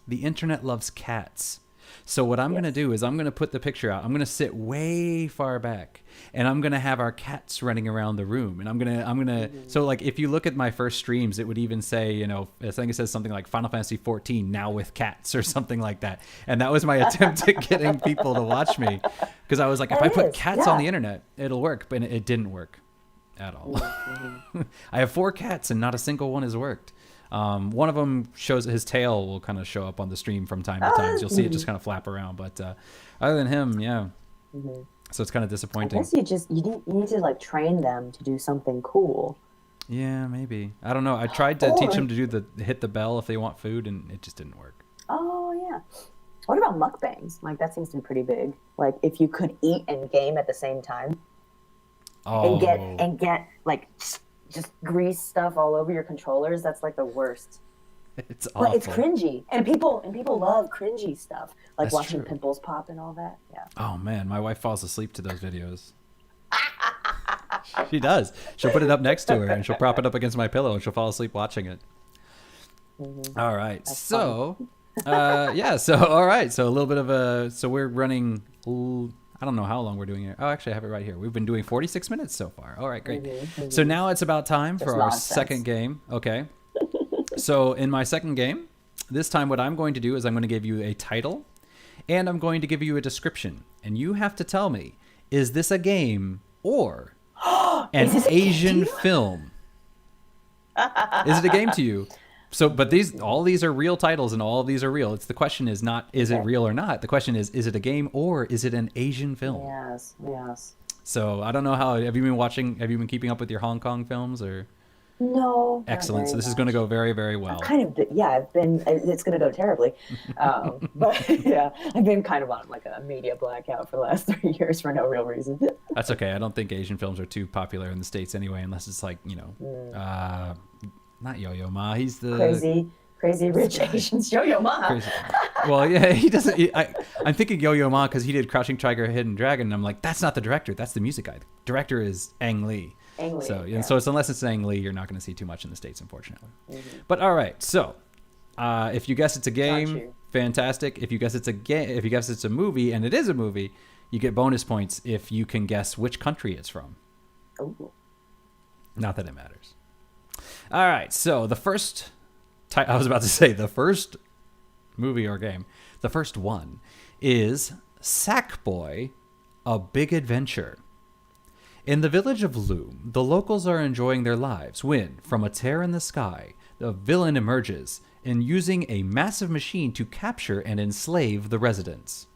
The internet loves cats. So what I'm going to do is I'm going to put the picture out. I'm going to sit way far back, and I'm going to have our cats running around the room. And I'm going to, so like if you look at my first streams, it would even say, I think it says something like Final Fantasy 14 now with cats or something like that. And that was my attempt at getting people to watch me, because I was like, if I put cats on the internet, it'll work. But it didn't work at all. I have 4 cats and not a single one has worked. One of them shows his tail will kind of show up on the stream from time to time. So you'll see it just kind of flap around. But other than him, so it's kind of disappointing. I guess you need to like train them to do something cool. Yeah, maybe. I don't know. I tried to teach them to do hit the bell if they want food, and it just didn't work. Oh yeah. What about mukbangs? Like that seems to be pretty big. Like if you could eat and game at the same time. Oh. And get like just grease stuff all over your controllers. That's like the worst. It's awful. But it's cringy, and people love cringy stuff, like That's watching true. pimples pop and all that. Yeah. Oh man, my wife falls asleep to those videos. She does. She'll put it up next to her, and she'll prop it up against my pillow, and she'll fall asleep watching it. All right. That's So, all right. So a little bit of so we're running. I don't know how long we're doing it. Oh, actually, I have it right here. We've been doing 46 minutes so far. All right, great. So now it's about time for our second game. Okay. So in my second game, this time what I'm going to do is I'm going to give you a title, and I'm going to give you a description. And you have to tell me, is this a game or an Asian film? Is it a game to you? So, but all these are real titles, and all of these are real. It's the question is not is it real or not. The question is it a game or is it an Asian film? Yes, yes. So I don't know how. Have you been watching? Have you been keeping up with your Hong Kong films or? No. Not Excellent. So very this is going to much. go very, very well. I've been, it's going to go terribly. But yeah, I've been kind of on like a media blackout for the last 3 years for no real reason. That's okay. I don't think Asian films are too popular in the States anyway, unless it's like, not Yo-Yo Ma. He's the Crazy rich Asians, Yo-Yo Ma. crazy. Well, yeah, he doesn't. I'm thinking Yo-Yo Ma because he did Crouching Tiger, Hidden Dragon, and I'm like, that's not the director. That's the music guy. The director is Ang Lee. Ang Lee, So, yeah. so unless it's Ang Lee, you're not going to see too much in the States, unfortunately. But all right, so if you guess it's a game, fantastic. If you guess it's a movie, and it is a movie, you get bonus points if you can guess which country it's from. Ooh. Not that it matters. All right, so the first the first movie or game, the first one is Sackboy: A Big Adventure. In the village of Loom, the locals are enjoying their lives when, from a tear in the sky, the villain emerges and using a massive machine to capture and enslave the residents.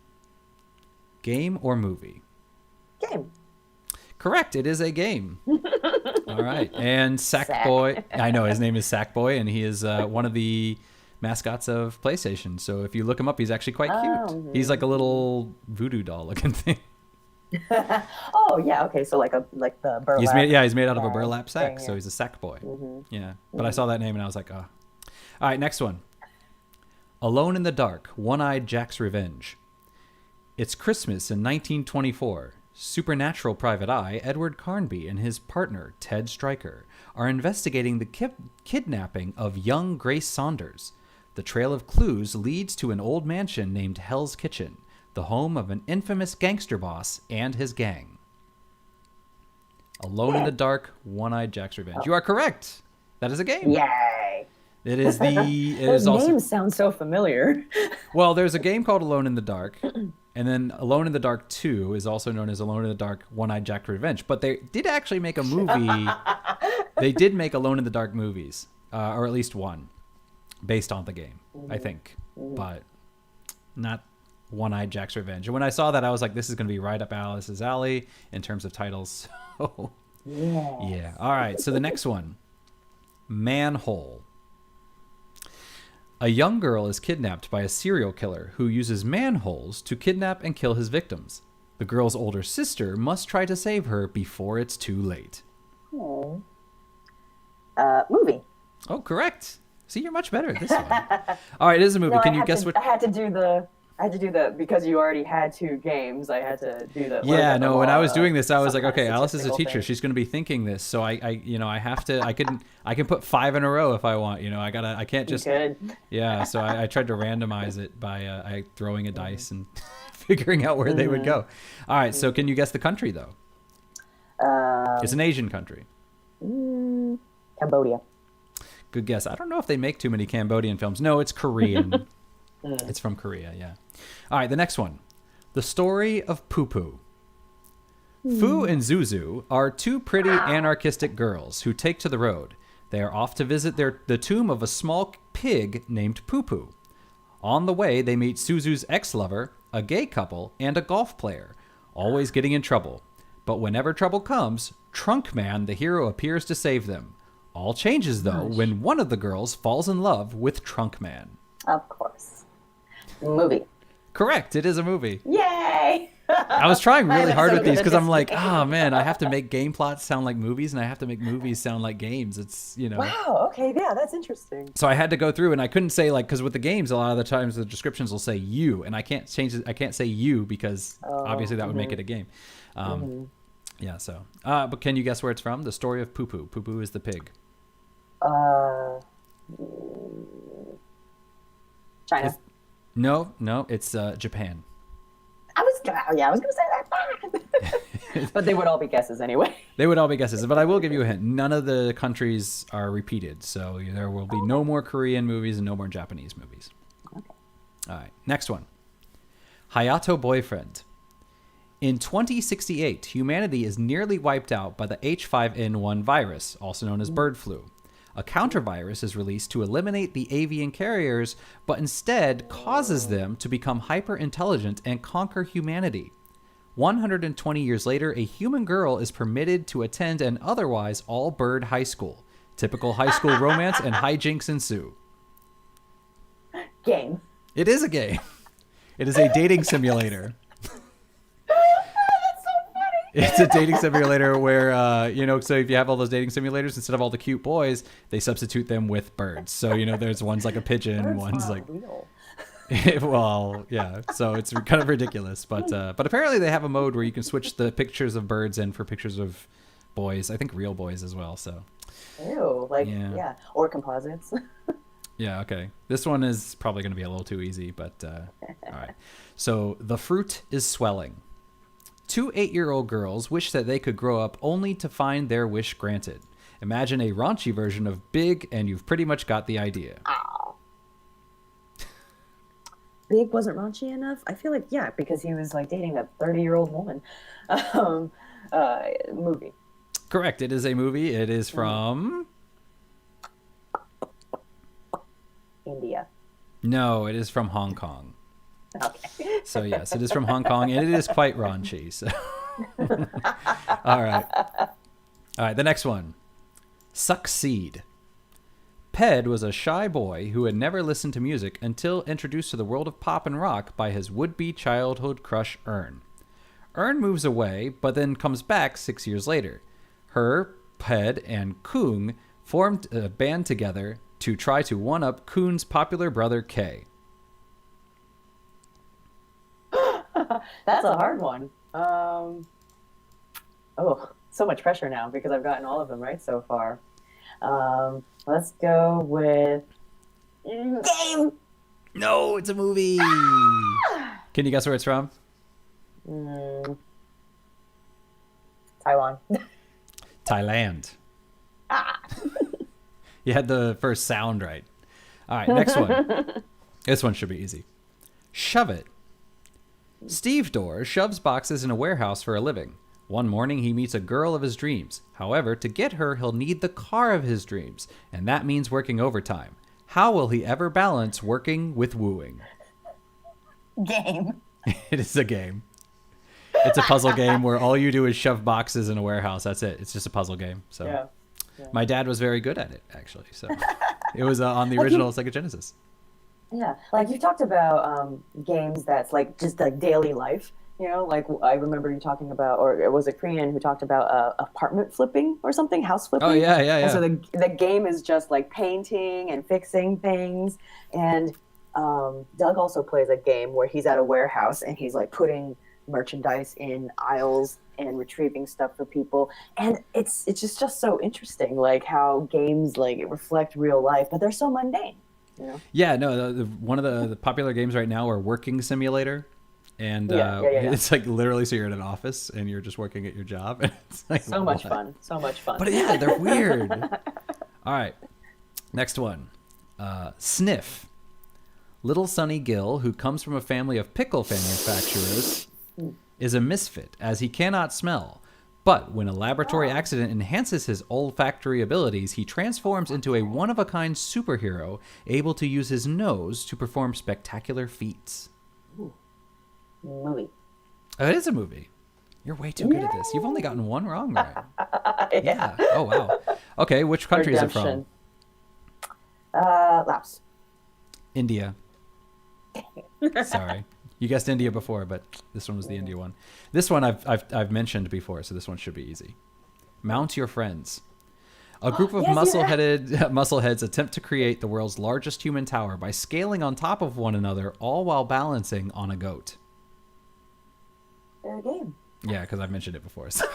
Game or movie? Game. Correct, it is a game. All right. And Sackboy, I know his name is Sackboy, and he is one of the mascots of PlayStation. So if you look him up, he's actually quite cute. He's like a little voodoo doll looking thing. Oh yeah, okay. So like the burlap. He's made out of a burlap sack, thing, yeah. so he's a sack boy. Yeah. But I saw that name and I was like, oh. All right, next one. Alone in the Dark: One-Eyed Jack's Revenge. It's Christmas in 1924. Supernatural private eye Edward Carnby and his partner, Ted Stryker, are investigating the kidnapping of young Grace Saunders. The trail of clues leads to an old mansion named Hell's Kitchen, the home of an infamous gangster boss and his gang. Alone in the Dark, One-Eyed Jack's Revenge. You are correct. That is a game. Yay! It is Those names sound so familiar. Well, there's a game called Alone in the Dark, and then Alone in the Dark 2 is also known as Alone in the Dark: One-Eyed Jack's Revenge. But they did actually make a movie. They did make Alone in the Dark movies, or at least one, based on the game, I think. But not One-Eyed Jack's Revenge. And when I saw that, I was like, this is going to be right up Alice's alley in terms of titles. So, yeah. All right, so the next one, Manhole. A young girl is kidnapped by a serial killer who uses manholes to kidnap and kill his victims. The girl's older sister must try to save her before it's too late. Oh. Movie. Oh, correct. See, you're much better at this one. All right, it is a movie. No, Can you guess what? I had to do the because you already had two games. I had to do the. Yeah, no. When I was doing this, I was like, some kind okay, of Alice is a statistical teacher. thing. She's going to be thinking this, so I have to. I can put 5 in a row if I want. I can't just. Good. Yeah, so I tried to randomize it by throwing a dice and figuring out where they would go. All right, so can you guess the country though? It's an Asian country. Cambodia. Good guess. I don't know if they make too many Cambodian films. No, it's Korean. It's from Korea, yeah. All right, the next one. The Story of Poo Poo. Fu and Zuzu are two pretty anarchistic girls who take to the road. They are off to visit the tomb of a small pig named Poo Poo. On the way, they meet Suzu's ex-lover, a gay couple, and a golf player, always getting in trouble. But whenever trouble comes, Trunk Man, the hero, appears to save them. All changes, though, when one of the girls falls in love with Trunk Man. Of course. Movie. Correct. It is a movie. Yay! I was trying really hard so with these good at because I'm this like, game. oh, man, I have to make game plots sound like movies and I have to make movies sound like games. It's, Wow. Okay. Yeah, that's interesting. So I had to go through and I couldn't say because with the games, a lot of the times the descriptions will say you and I can't change it. I can't say you because obviously that would make it a game. Yeah. So, but can you guess where it's from? The Story of Poo Poo. Poo Poo is the pig. China. No, it's Japan. I was gonna say that, but they would all be guesses anyway. They would all be guesses, but I will give you a hint. None of the countries are repeated, so there will be no more Korean movies and no more Japanese movies. Okay. All right, next one. Hayato Boyfriend. In 2068, humanity is nearly wiped out by the H5N1 virus, also known as bird flu. A counter-virus is released to eliminate the avian carriers, but instead causes them to become hyper-intelligent and conquer humanity. 120 years later, a human girl is permitted to attend an otherwise all-bird high school. Typical high school romance and hijinks ensue. Game. It is a game. It is a dating simulator. That's so funny. It's a dating simulator where, so if you have all those dating simulators, instead of all the cute boys, they substitute them with birds. So, there's one's like a pigeon, Birds one's are like... real. Well, yeah. So it's kind of ridiculous. But apparently they have a mode where you can switch the pictures of birds in for pictures of boys. I think real boys as well, so... Ew, yeah. Or composites. Yeah, okay. This one is probably going to be a little too easy, but all right. So, the fruit is swelling. 2 8-year-old girls wish that they could grow up only to find their wish granted. Imagine a raunchy version of Big, and you've pretty much got the idea. Oh. Big wasn't raunchy enough? I feel like, yeah, because he was like dating a 30-year-old woman. Movie. Correct. It is a movie. It is from... India. No, it is from Hong Kong. Okay. So, yes, it is from Hong Kong, and it is quite raunchy. So. All right. All right, the next one. Succeed. Ped was a shy boy who had never listened to music until introduced to the world of pop and rock by his would-be childhood crush, Ern. Ern moves away, but then comes back 6 years later. Her, Ped, and Kung formed a band together to try to one-up Kun's popular brother, Kay. That's a hard one. So much pressure now because I've gotten all of them right so far. Let's go with Game. No, it's a movie. Can you guess where it's from? Taiwan. Thailand. You had the first sound right. All right, next one. This one should be easy. Shove it. Steve Dorr shoves boxes in a warehouse for a living. One morning, he meets a girl of his dreams. However, to get her, he'll need the car of his dreams, and that means working overtime. How will he ever balance working with wooing? Game. It is a game. It's a puzzle game where all you do is shove boxes in a warehouse. That's it. It's just a puzzle game. So. Yeah. My dad was very good at it, actually. So it was on the original Sega Genesis. Yeah, like you talked about games that's like just like daily life. Like I remember you talking about, or was it Crian who talked about apartment flipping or something, house flipping? Oh, yeah. And so the game is just like painting and fixing things. And Doug also plays a game where he's at a warehouse and he's like putting merchandise in aisles and retrieving stuff for people, and it's just so interesting, like how games like reflect real life, but they're so mundane. Yeah, no, one of the popular games right now are Working Simulator, and it's like literally, so you're in an office and you're just working at your job, and it's like so much fun. But yeah, they're weird. All right, next one. Sniff. Little Sonny Gill, who comes from a family of pickle manufacturers, is a misfit, as he cannot smell. But when a laboratory accident enhances his olfactory abilities, he transforms into a one-of-a-kind superhero, able to use his nose to perform spectacular feats. Ooh. Movie. Oh, it is a movie. You're way too good at this. You've only gotten one wrong, right? Yeah. Oh, wow. Okay, which country is it from? Laos. India. Sorry. You guessed India before, but this one was the India one. This one I've mentioned before, so this one should be easy. Mount Your Friends. A group of muscleheads attempt to create the world's largest human tower by scaling on top of one another, all while balancing on a goat. They're a game. Yeah, because I've mentioned it before. So.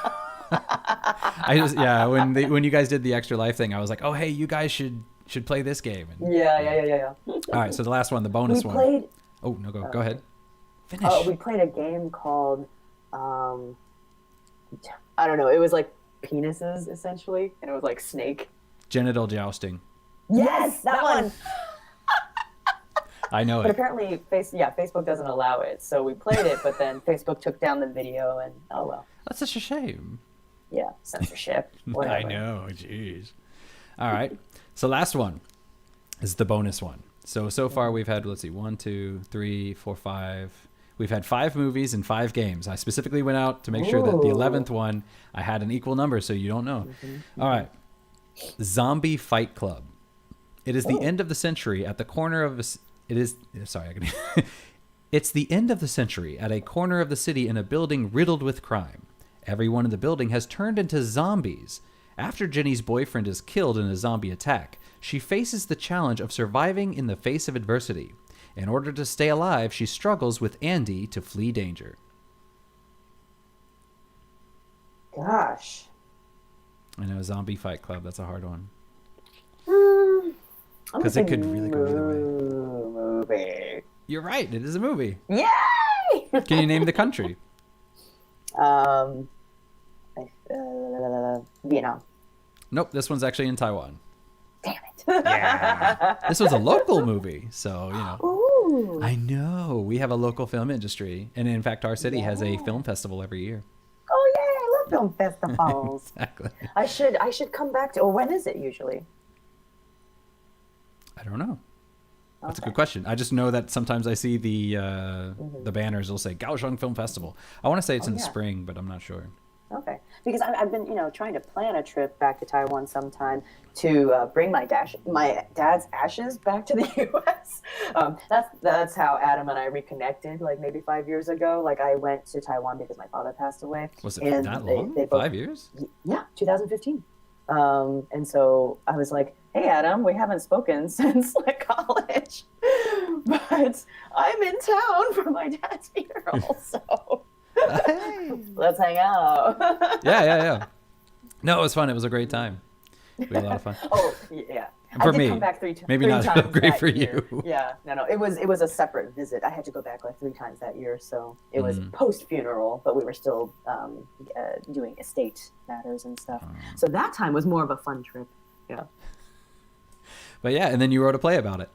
When you guys did the Extra Life thing, I was like, oh hey, you guys should play this game. And, yeah. All right, so the last one, the bonus one. Oh no, go ahead. Finish. We played a game called, I don't know. It was like penises essentially, and it was like Snake. Genital jousting. Yes, that one. I know but it. apparently, Facebook doesn't allow it, so we played it, but then Facebook took down the video, and oh well. That's such a shame. Yeah, censorship. Whatever. I know, jeez. All right, So last one is the bonus one. So far we've had, let's see, 1, 2, 3, 4, 5. We've had 5 movies and 5 games. I specifically went out to make sure that the 11th one, I had an equal number, so you don't know. All right. Zombie Fight Club. It is the end of the century at the corner of it's the end of the century at a corner of the city in a building riddled with crime. Everyone in the building has turned into zombies. After Jenny's boyfriend is killed in a zombie attack, she faces the challenge of surviving in the face of adversity. In order to stay alive, she struggles with Andy to flee danger. Gosh. I know, Zombie Fight Club, that's a hard one. Because it could really go either way. Movie. You're right, it is a movie. Yay! Can you name the country? Vietnam. Nope, this one's actually in Taiwan. Damn it. Yeah. This was a local movie, so, you know. Ooh. I know. We have a local film industry. And in fact, our city has a film festival every year. Oh, yay. I love film festivals. Exactly. I should come back to, or when is it usually? I don't know. That's a good question. I just know that sometimes I see the banners will say Kaohsiung Film Festival. I want to say it's in the spring, but I'm not sure. Okay, because I've been trying to plan a trip back to Taiwan sometime to bring my dad's ashes back to the U.S. That's how Adam and I reconnected, like maybe 5 years ago. Like I went to Taiwan because my father passed away. Was it that long? They both, 5 years? Yeah, 2015. And so I was like, hey, Adam, we haven't spoken since like college, but I'm in town for my dad's funeral, so let's hang out. Yeah. No, it was fun. It was a great time. We had a lot of fun. Oh, yeah. And for I did me, come back maybe three not times great that for year. you. Yeah, no, it was a separate visit. I had to go back like 3 times that year, so it was post funeral, but we were still doing estate matters and stuff. So that time was more of a fun trip. Yeah. But yeah, and then you wrote a play about it.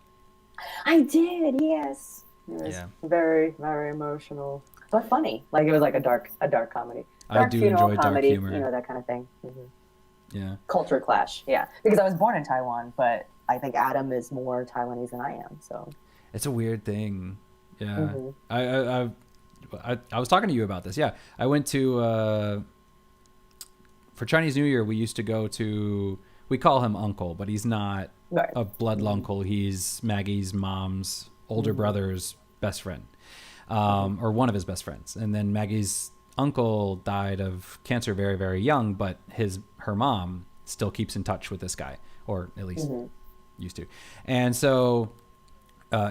I did, yes. It was very, very emotional, but funny. Like it was like a dark comedy. I do enjoy comedy, dark humor. that kind of thing. Yeah. Culture clash, yeah. Because I was born in Taiwan, but I think Adam is more Taiwanese than I am. So it's a weird thing. Yeah. I was talking to you about this. Yeah. I went to for Chinese New Year. We used to go to. We call him Uncle, but he's not a blood uncle. He's Maggie's mom's older brother's best friend, or one of his best friends. And then Maggie's uncle died of cancer very, very young, but her mom still keeps in touch with this guy, or at least used to. And so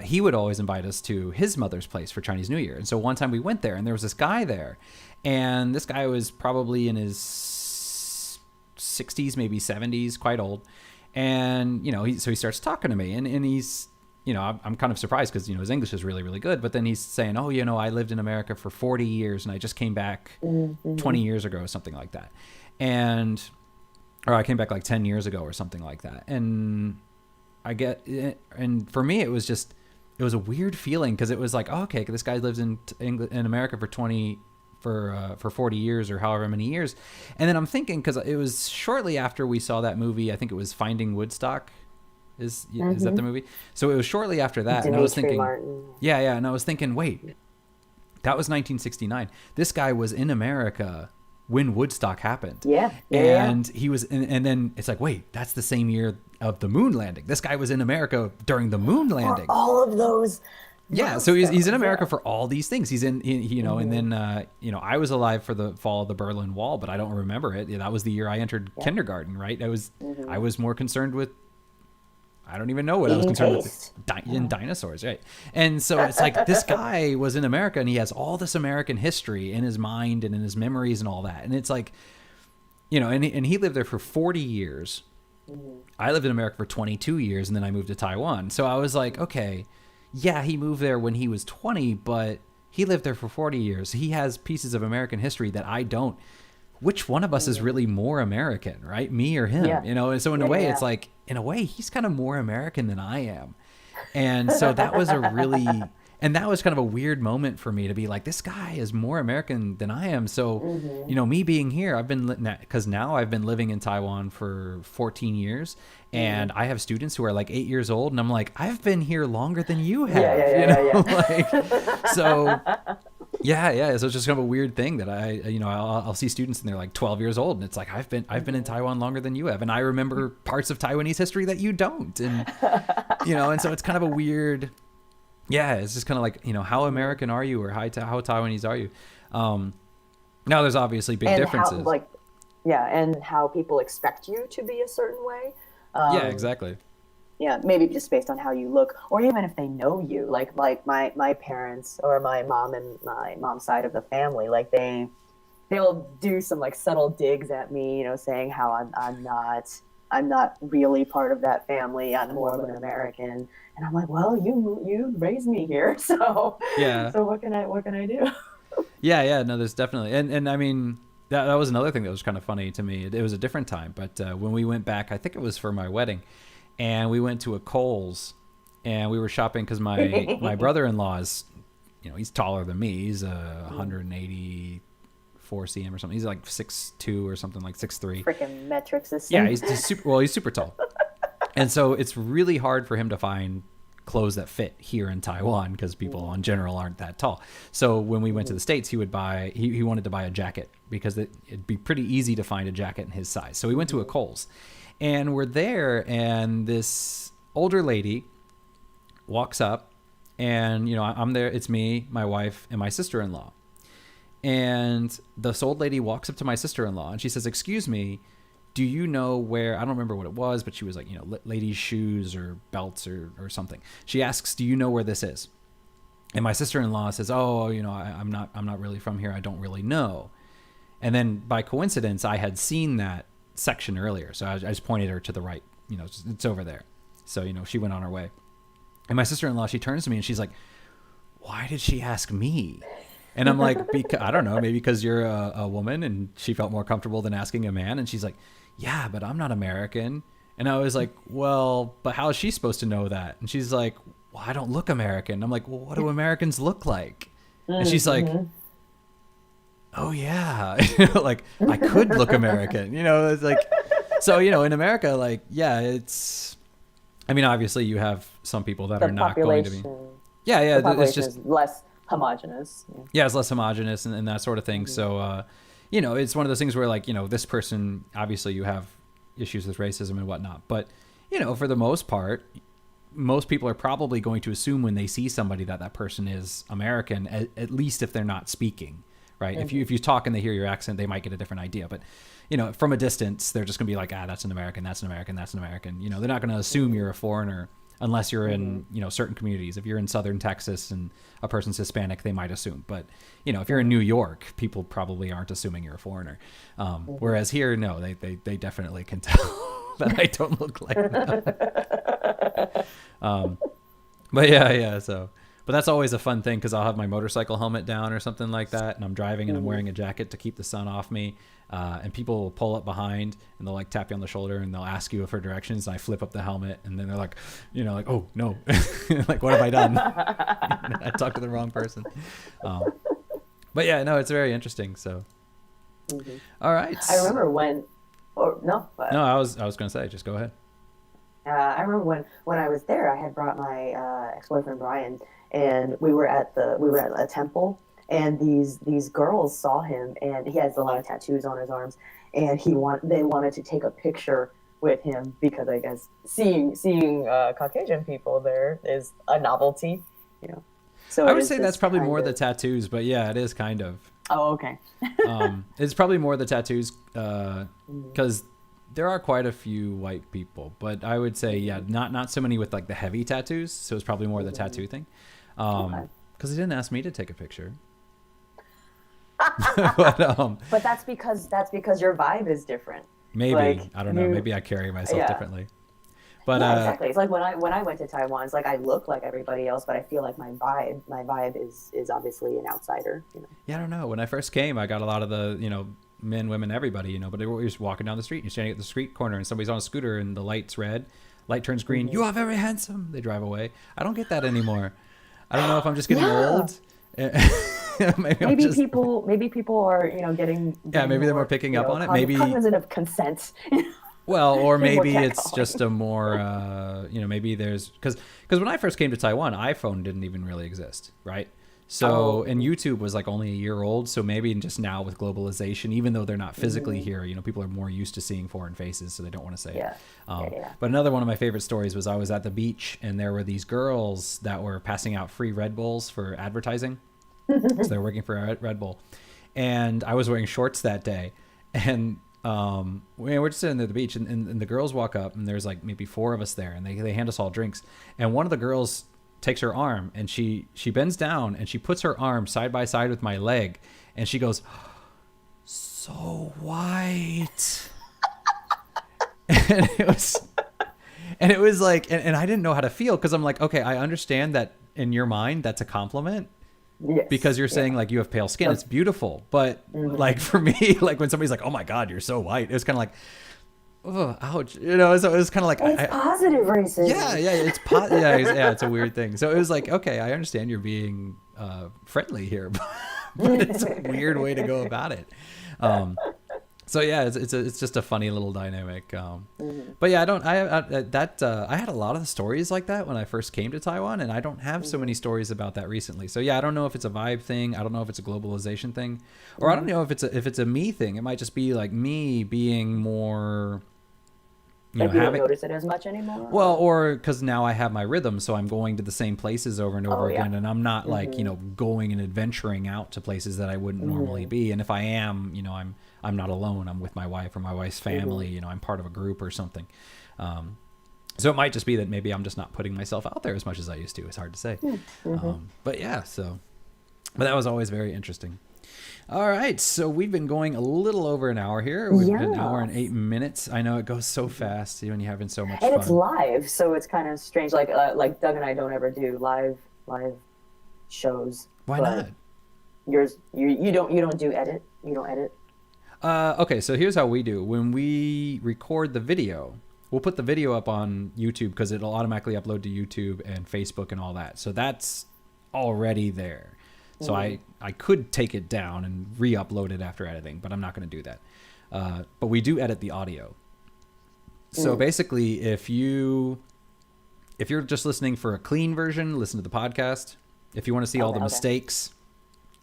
he would always invite us to his mother's place for Chinese New Year. And so one time we went there, and there was this guy there, and this guy was probably in his 60s, maybe 70s, quite old. And, so he starts talking to me, and he's, I'm kind of surprised because, his English is really, really good. But then he's saying, oh, I lived in America for 40 years and I just came back 20 years ago or something like that. Or I came back like 10 years ago or something like that. And and for me, it was a weird feeling because it was like, oh, okay, this guy lives in America for 40 years or however many years. And then I'm thinking, because it was shortly after we saw that movie, I think it was Finding Woodstock. Is that the movie? So it was shortly after that. Dimitri and I was thinking, Martin. Yeah. And I was thinking, wait, that was 1969. This guy was in America when Woodstock happened. Yeah. And he was, and then it's like, wait, that's the same year of the moon landing. This guy was in America during the moon landing. For all of those. Yeah, so he's in America for all these things. He's in, and then, I was alive for the fall of the Berlin Wall, but I don't remember it. That was the year I entered kindergarten, right? I was more concerned with, I don't even know what I was concerned with. In dinosaurs, right? And so it's like this guy was in America and he has all this American history in his mind and in his memories and all that. And it's like, and he lived there for 40 years. I lived in America for 22 years and then I moved to Taiwan. So I was like, okay, yeah, he moved there when he was 20, but he lived there for 40 years. He has pieces of American history that I don't. Which one of us is really more American, right? Me or him? And so in a way, it's like, in a way, he's kind of more American than I am. And so that was a really, And that was kind of a weird moment for me to be like, this guy is more American than I am. So, me being here, because now I've been living in Taiwan for 14 years, and I have students who are like 8 years old, and I'm like, I've been here longer than you have. Like, so. Yeah. So it's just kind of a weird thing that I'll see students and they're like 12 years old, and it's like I've been in Taiwan longer than you have, and I remember parts of Taiwanese history that you don't, and and so it's kind of a weird. Yeah, it's just kind of like, how American are you, or how Taiwanese are you? Now there's obviously big differences. And how people expect you to be a certain way. Yeah, exactly. Yeah, maybe just based on how you look, or even if they know you, like my parents or my mom and my mom's side of the family, like they'll do some like subtle digs at me, saying how I'm not really part of that family. I'm more of an American, and I'm like, well, you raised me here, so yeah. So what can I do? Yeah. No, there's definitely, and I mean that was another thing that was kind of funny to me. It was a different time, but when we went back, I think it was for my wedding. And we went to a Kohl's, and we were shopping because my brother-in-law is, he's taller than me. He's 184 cm or something. He's like 6'2" or something, like 6'3". Freaking metric system. Yeah, he's super tall. And so it's really hard for him to find clothes that fit here in Taiwan because people in general aren't that tall. So when we went to the States, he wanted to buy a jacket because it'd be pretty easy to find a jacket in his size. So we went to a Kohl's. And we're there, and this older lady walks up, and, I'm there. It's me, my wife, and my sister-in-law. And this old lady walks up to my sister-in-law, and she says, "Excuse me, do you know where," I don't remember what it was, but she was like, ladies' shoes or belts or something. She asks, "Do you know where this is?" And my sister-in-law says, "Oh, I'm not really from here. I don't really know." And then by coincidence, I had seen that section earlier, so I just pointed her to the right, it's over there. So she went on her way, and my sister-in-law, she turns to me and she's like, "Why did she ask me?" And I'm like, I don't know, maybe because you're a woman, and she felt more comfortable than asking a man. And she's like, "Yeah, but I'm not American." And I was like, "Well, but how is she supposed to know that?" And she's like, "Well, I don't look American." I'm like, "Well, what do Americans look like?" And she's like, "Oh yeah," like I could look American, it's like, so, in America, like, yeah, it's, I mean, obviously you have some people that are not going to be, yeah, it's just less homogenous. Yeah, it's less homogenous and that sort of thing. So, it's one of those things where, like, this person, obviously you have issues with racism and whatnot, but, for the most part, most people are probably going to assume when they see somebody that person is American, at least if they're not speaking. Right. If you talk and they hear your accent, they might get a different idea. But, from a distance, they're just going to be like, that's an American, that's an American, that's an American. They're not going to assume you're a foreigner unless you're in, certain communities. If you're in southern Texas and a person's Hispanic, they might assume. But, if you're in New York, people probably aren't assuming you're a foreigner. Whereas here, no, they definitely can tell that I don't look like that. But yeah. So. But that's always a fun thing because I'll have my motorcycle helmet down or something like that, and I'm driving and I'm wearing a jacket to keep the sun off me, and people will pull up behind and they'll like tap you on the shoulder and they'll ask you for directions, and I flip up the helmet and then they're like, like, "Oh no," like, "What have I done?" I talked to the wrong person. But yeah, no, it's very interesting. So, all right. I remember when, no, I was going to say, just go ahead. I remember when I was there, I had brought my ex-boyfriend Brian, and we were at a temple, and these girls saw him, and he has a lot of tattoos on his arms, and they wanted to take a picture with him because I guess seeing Caucasian people there is a novelty, So I would say that's probably more the tattoos, but yeah, it is kind of. Oh, okay. It's probably more the tattoos because there are quite a few white people, but I would say, yeah, not so many with like the heavy tattoos. So it's probably more the tattoo thing. Because they didn't ask me to take a picture. But that's because your vibe is different. Maybe, like, I don't know. Maybe I carry myself differently. But yeah, exactly. It's like when I went to Taiwan, it's like I look like everybody else, but I feel like my vibe is obviously an outsider. Yeah, I don't know. When I first came, I got a lot of the men, women, everybody, but they were just walking down the street and you're standing at the street corner and somebody's on a scooter and the light's red, light turns green. "You are very handsome." They drive away. I don't get that anymore. I don't know if I'm just getting old. Maybe people are, getting maybe they're more picking up on it. Maybe cognizant of consent. Well, or maybe it's just a more, maybe there's because when I first came to Taiwan, iPhone didn't even really exist, right? So, and YouTube was like only a year old. So maybe just now with globalization, even though they're not physically here, people are more used to seeing foreign faces, so they don't want to say it. But another one of my favorite stories was I was at the beach and there were these girls that were passing out free Red Bulls for advertising. So they're working for Red Bull. And I was wearing shorts that day. And we're just sitting at the beach and the girls walk up and there's like maybe 4 of us there and they hand us all drinks. And one of the girls takes her arm and she bends down and she puts her arm side by side with my leg and she goes, "So white." and it was like, and I didn't know how to feel because I'm like, okay, I understand that in your mind that's a compliment. Yes, because you're saying like you have pale skin, it's beautiful, but like for me, like when somebody's like, "Oh my God, you're so white," it was kind of like, "Oh, ouch," so it was kind of like it's positive racism. It's a weird thing. So it was like, okay, I understand you're being friendly here, but it's a weird way to go about it. So yeah, it's just a funny little dynamic. But yeah, I had a lot of stories like that when I first came to Taiwan, and I don't have so many stories about that recently. So yeah, I don't know if it's a vibe thing. I don't know if it's a globalization thing, or I don't know if it's a me thing. It might just be like me being more. You don't notice it as much anymore? Well, or because now I have my rhythm, so I'm going to the same places over and over again, and I'm not like, going and adventuring out to places that I wouldn't normally be. And if I am, I'm not alone. I'm with my wife or my wife's family. I'm part of a group or something. So it might just be that maybe I'm just not putting myself out there as much as I used to. It's hard to say. But yeah, but that was always very interesting. All right, so we've been going a little over an hour here. We've been an hour and 8 minutes. I know it goes so fast when you're having so much fun. And it's live, so it's kind of strange. Like Doug and I don't ever do live shows. Why not? You don't do edit. You don't edit. Okay, so here's how we do. When we record the video, we'll put the video up on YouTube because it'll automatically upload to YouTube and Facebook and all that. So that's already there. So I could take it down and re-upload it after editing, but I'm not going to do that. But we do edit the audio. So basically, if you're just listening for a clean version, listen to the podcast. If you want to see all the mistakes,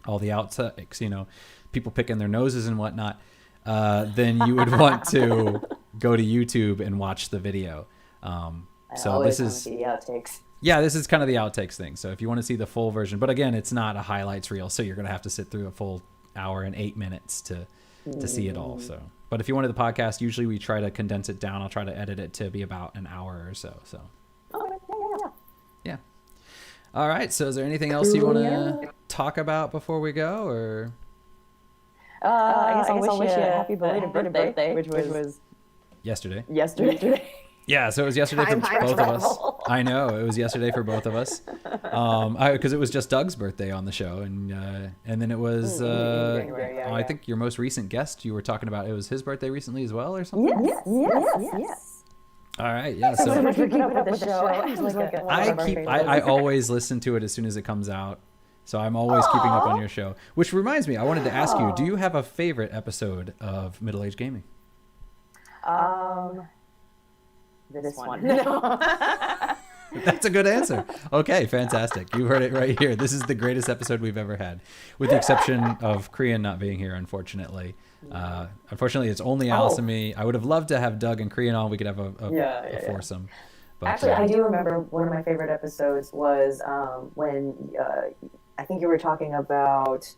all the outtakes, people picking their noses and whatnot, then you would want to go to YouTube and watch the video. So this is the outtakes. Yeah, this is kind of the outtakes thing. So if you want to see the full version, but again, it's not a highlights reel, so you're going to have to sit through a full hour and 8 minutes to see it all. So, but if you wanted the podcast, usually we try to condense it down. I'll try to edit it to be about an hour or so. So, yeah. All right. So, is there anything else you want to talk about before we go, or? I guess I'll wish you a happy belated birthday, which was yesterday. Yeah, so it was yesterday for both of us. I know, it was yesterday for both of us. Because it was just Doug's birthday on the show, and then it was I think your most recent guest you were talking about. It was his birthday recently as well, or something. Yes. All right, yeah. So much for keeping up with the show. I always listen to it as soon as it comes out, so I'm always keeping up on your show. Which reminds me, I wanted to ask you: do you have a favorite episode of Middle Age Gaming? This one. No. That's a good answer. Okay, fantastic. You heard it right here. This is the greatest episode we've ever had, with the exception of Crian not being here, unfortunately. Unfortunately, it's only Alice and me. I would have loved to have Doug and Crian on. We could have a foursome. But, actually, I do remember one of my favorite episodes was when I think you were talking about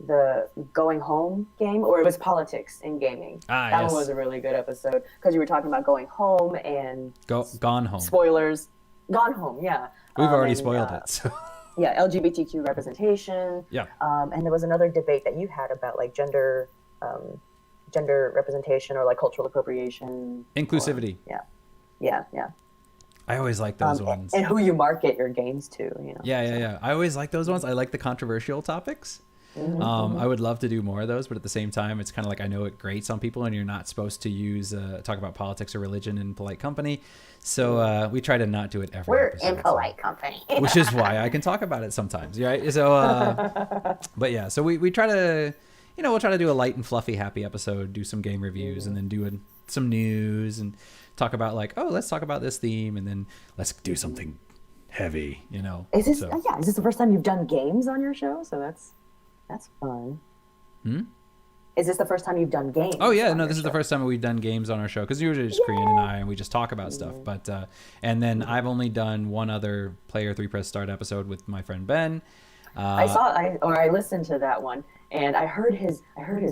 the going home game, or it was politics in gaming. That one was a really good episode because you were talking about going home and gone home. Spoilers. Gone home, yeah. We've already spoiled it. So. Yeah, LGBTQ representation. Yeah. And there was another debate that you had about like gender representation or like cultural appropriation. Inclusivity. Yeah. I always like those ones. And who you market your games to, Yeah. I always like those ones. I like the controversial topics. I would love to do more of those, but at the same time, it's kind of like I know it grates on people, and you're not supposed to use talk about politics or religion in polite company. So we try to not do it every We're episode. in polite company. Which is why I can talk about it sometimes, right? So, but yeah, so we try to, we'll try to do a light and fluffy, happy episode, do some game reviews, and then do some news and talk about like, oh, let's talk about this theme, and then let's do something heavy, Is this So, is this the first time you've done games on your show? So that's fun. Is this the first time you've done games? Oh yeah, no, this is the first time we've done games on our show, because usually it's Crian and I, and we just talk about stuff. But and then I've only done one other Player 3 Press Start episode with my friend Ben. I listened to that one, and I heard his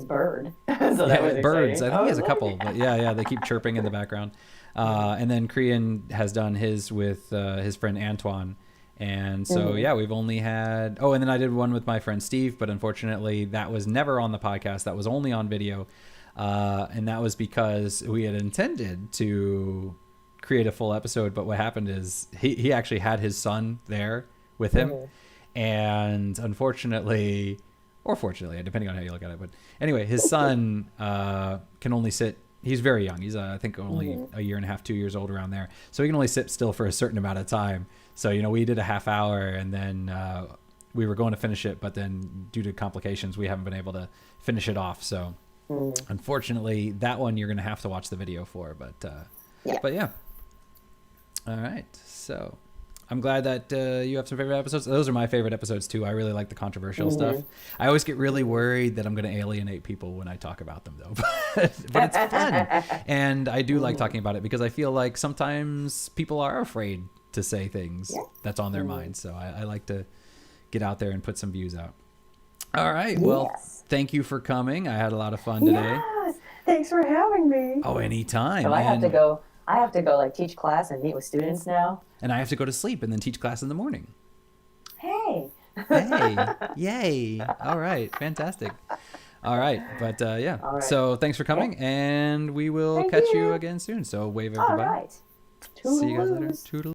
bird. So that was birds. exciting. I think he has a couple, but yeah, they keep chirping in the background. And then Crian has done his with his friend Antoine. And so, we've only had... Oh, and then I did one with my friend Steve, but unfortunately that was never on the podcast. That was only on video. And that was because we had intended to create a full episode, but what happened is he actually had his son there with him. And unfortunately, or fortunately, depending on how you look at it. But anyway, his son can only sit... He's very young. He's, I think, only a year and a half, 2 years old, around there. So he can only sit still for a certain amount of time. So, we did a half hour, and then we were going to finish it, but then due to complications, we haven't been able to finish it off. So, unfortunately, that one you're going to have to watch the video for. But yeah. All right. So, I'm glad that you have some favorite episodes. Those are my favorite episodes, too. I really like the controversial stuff. I always get really worried that I'm going to alienate people when I talk about them, though. But it's fun. And I do like talking about it, because I feel like sometimes people are afraid to say things that's on their mind. So I like to get out there and put some views out. All right. Well, thank you for coming. I had a lot of fun today. Yes. Thanks for having me. Oh, anytime. So I have to go like teach class and meet with students now. And I have to go to sleep and then teach class in the morning. Hey. Yay. All right. Fantastic. All right. But yeah. All right. So thanks for coming, and we will catch you again soon. So wave everybody. All right. See you guys later. Toodaloo. Toodaloo.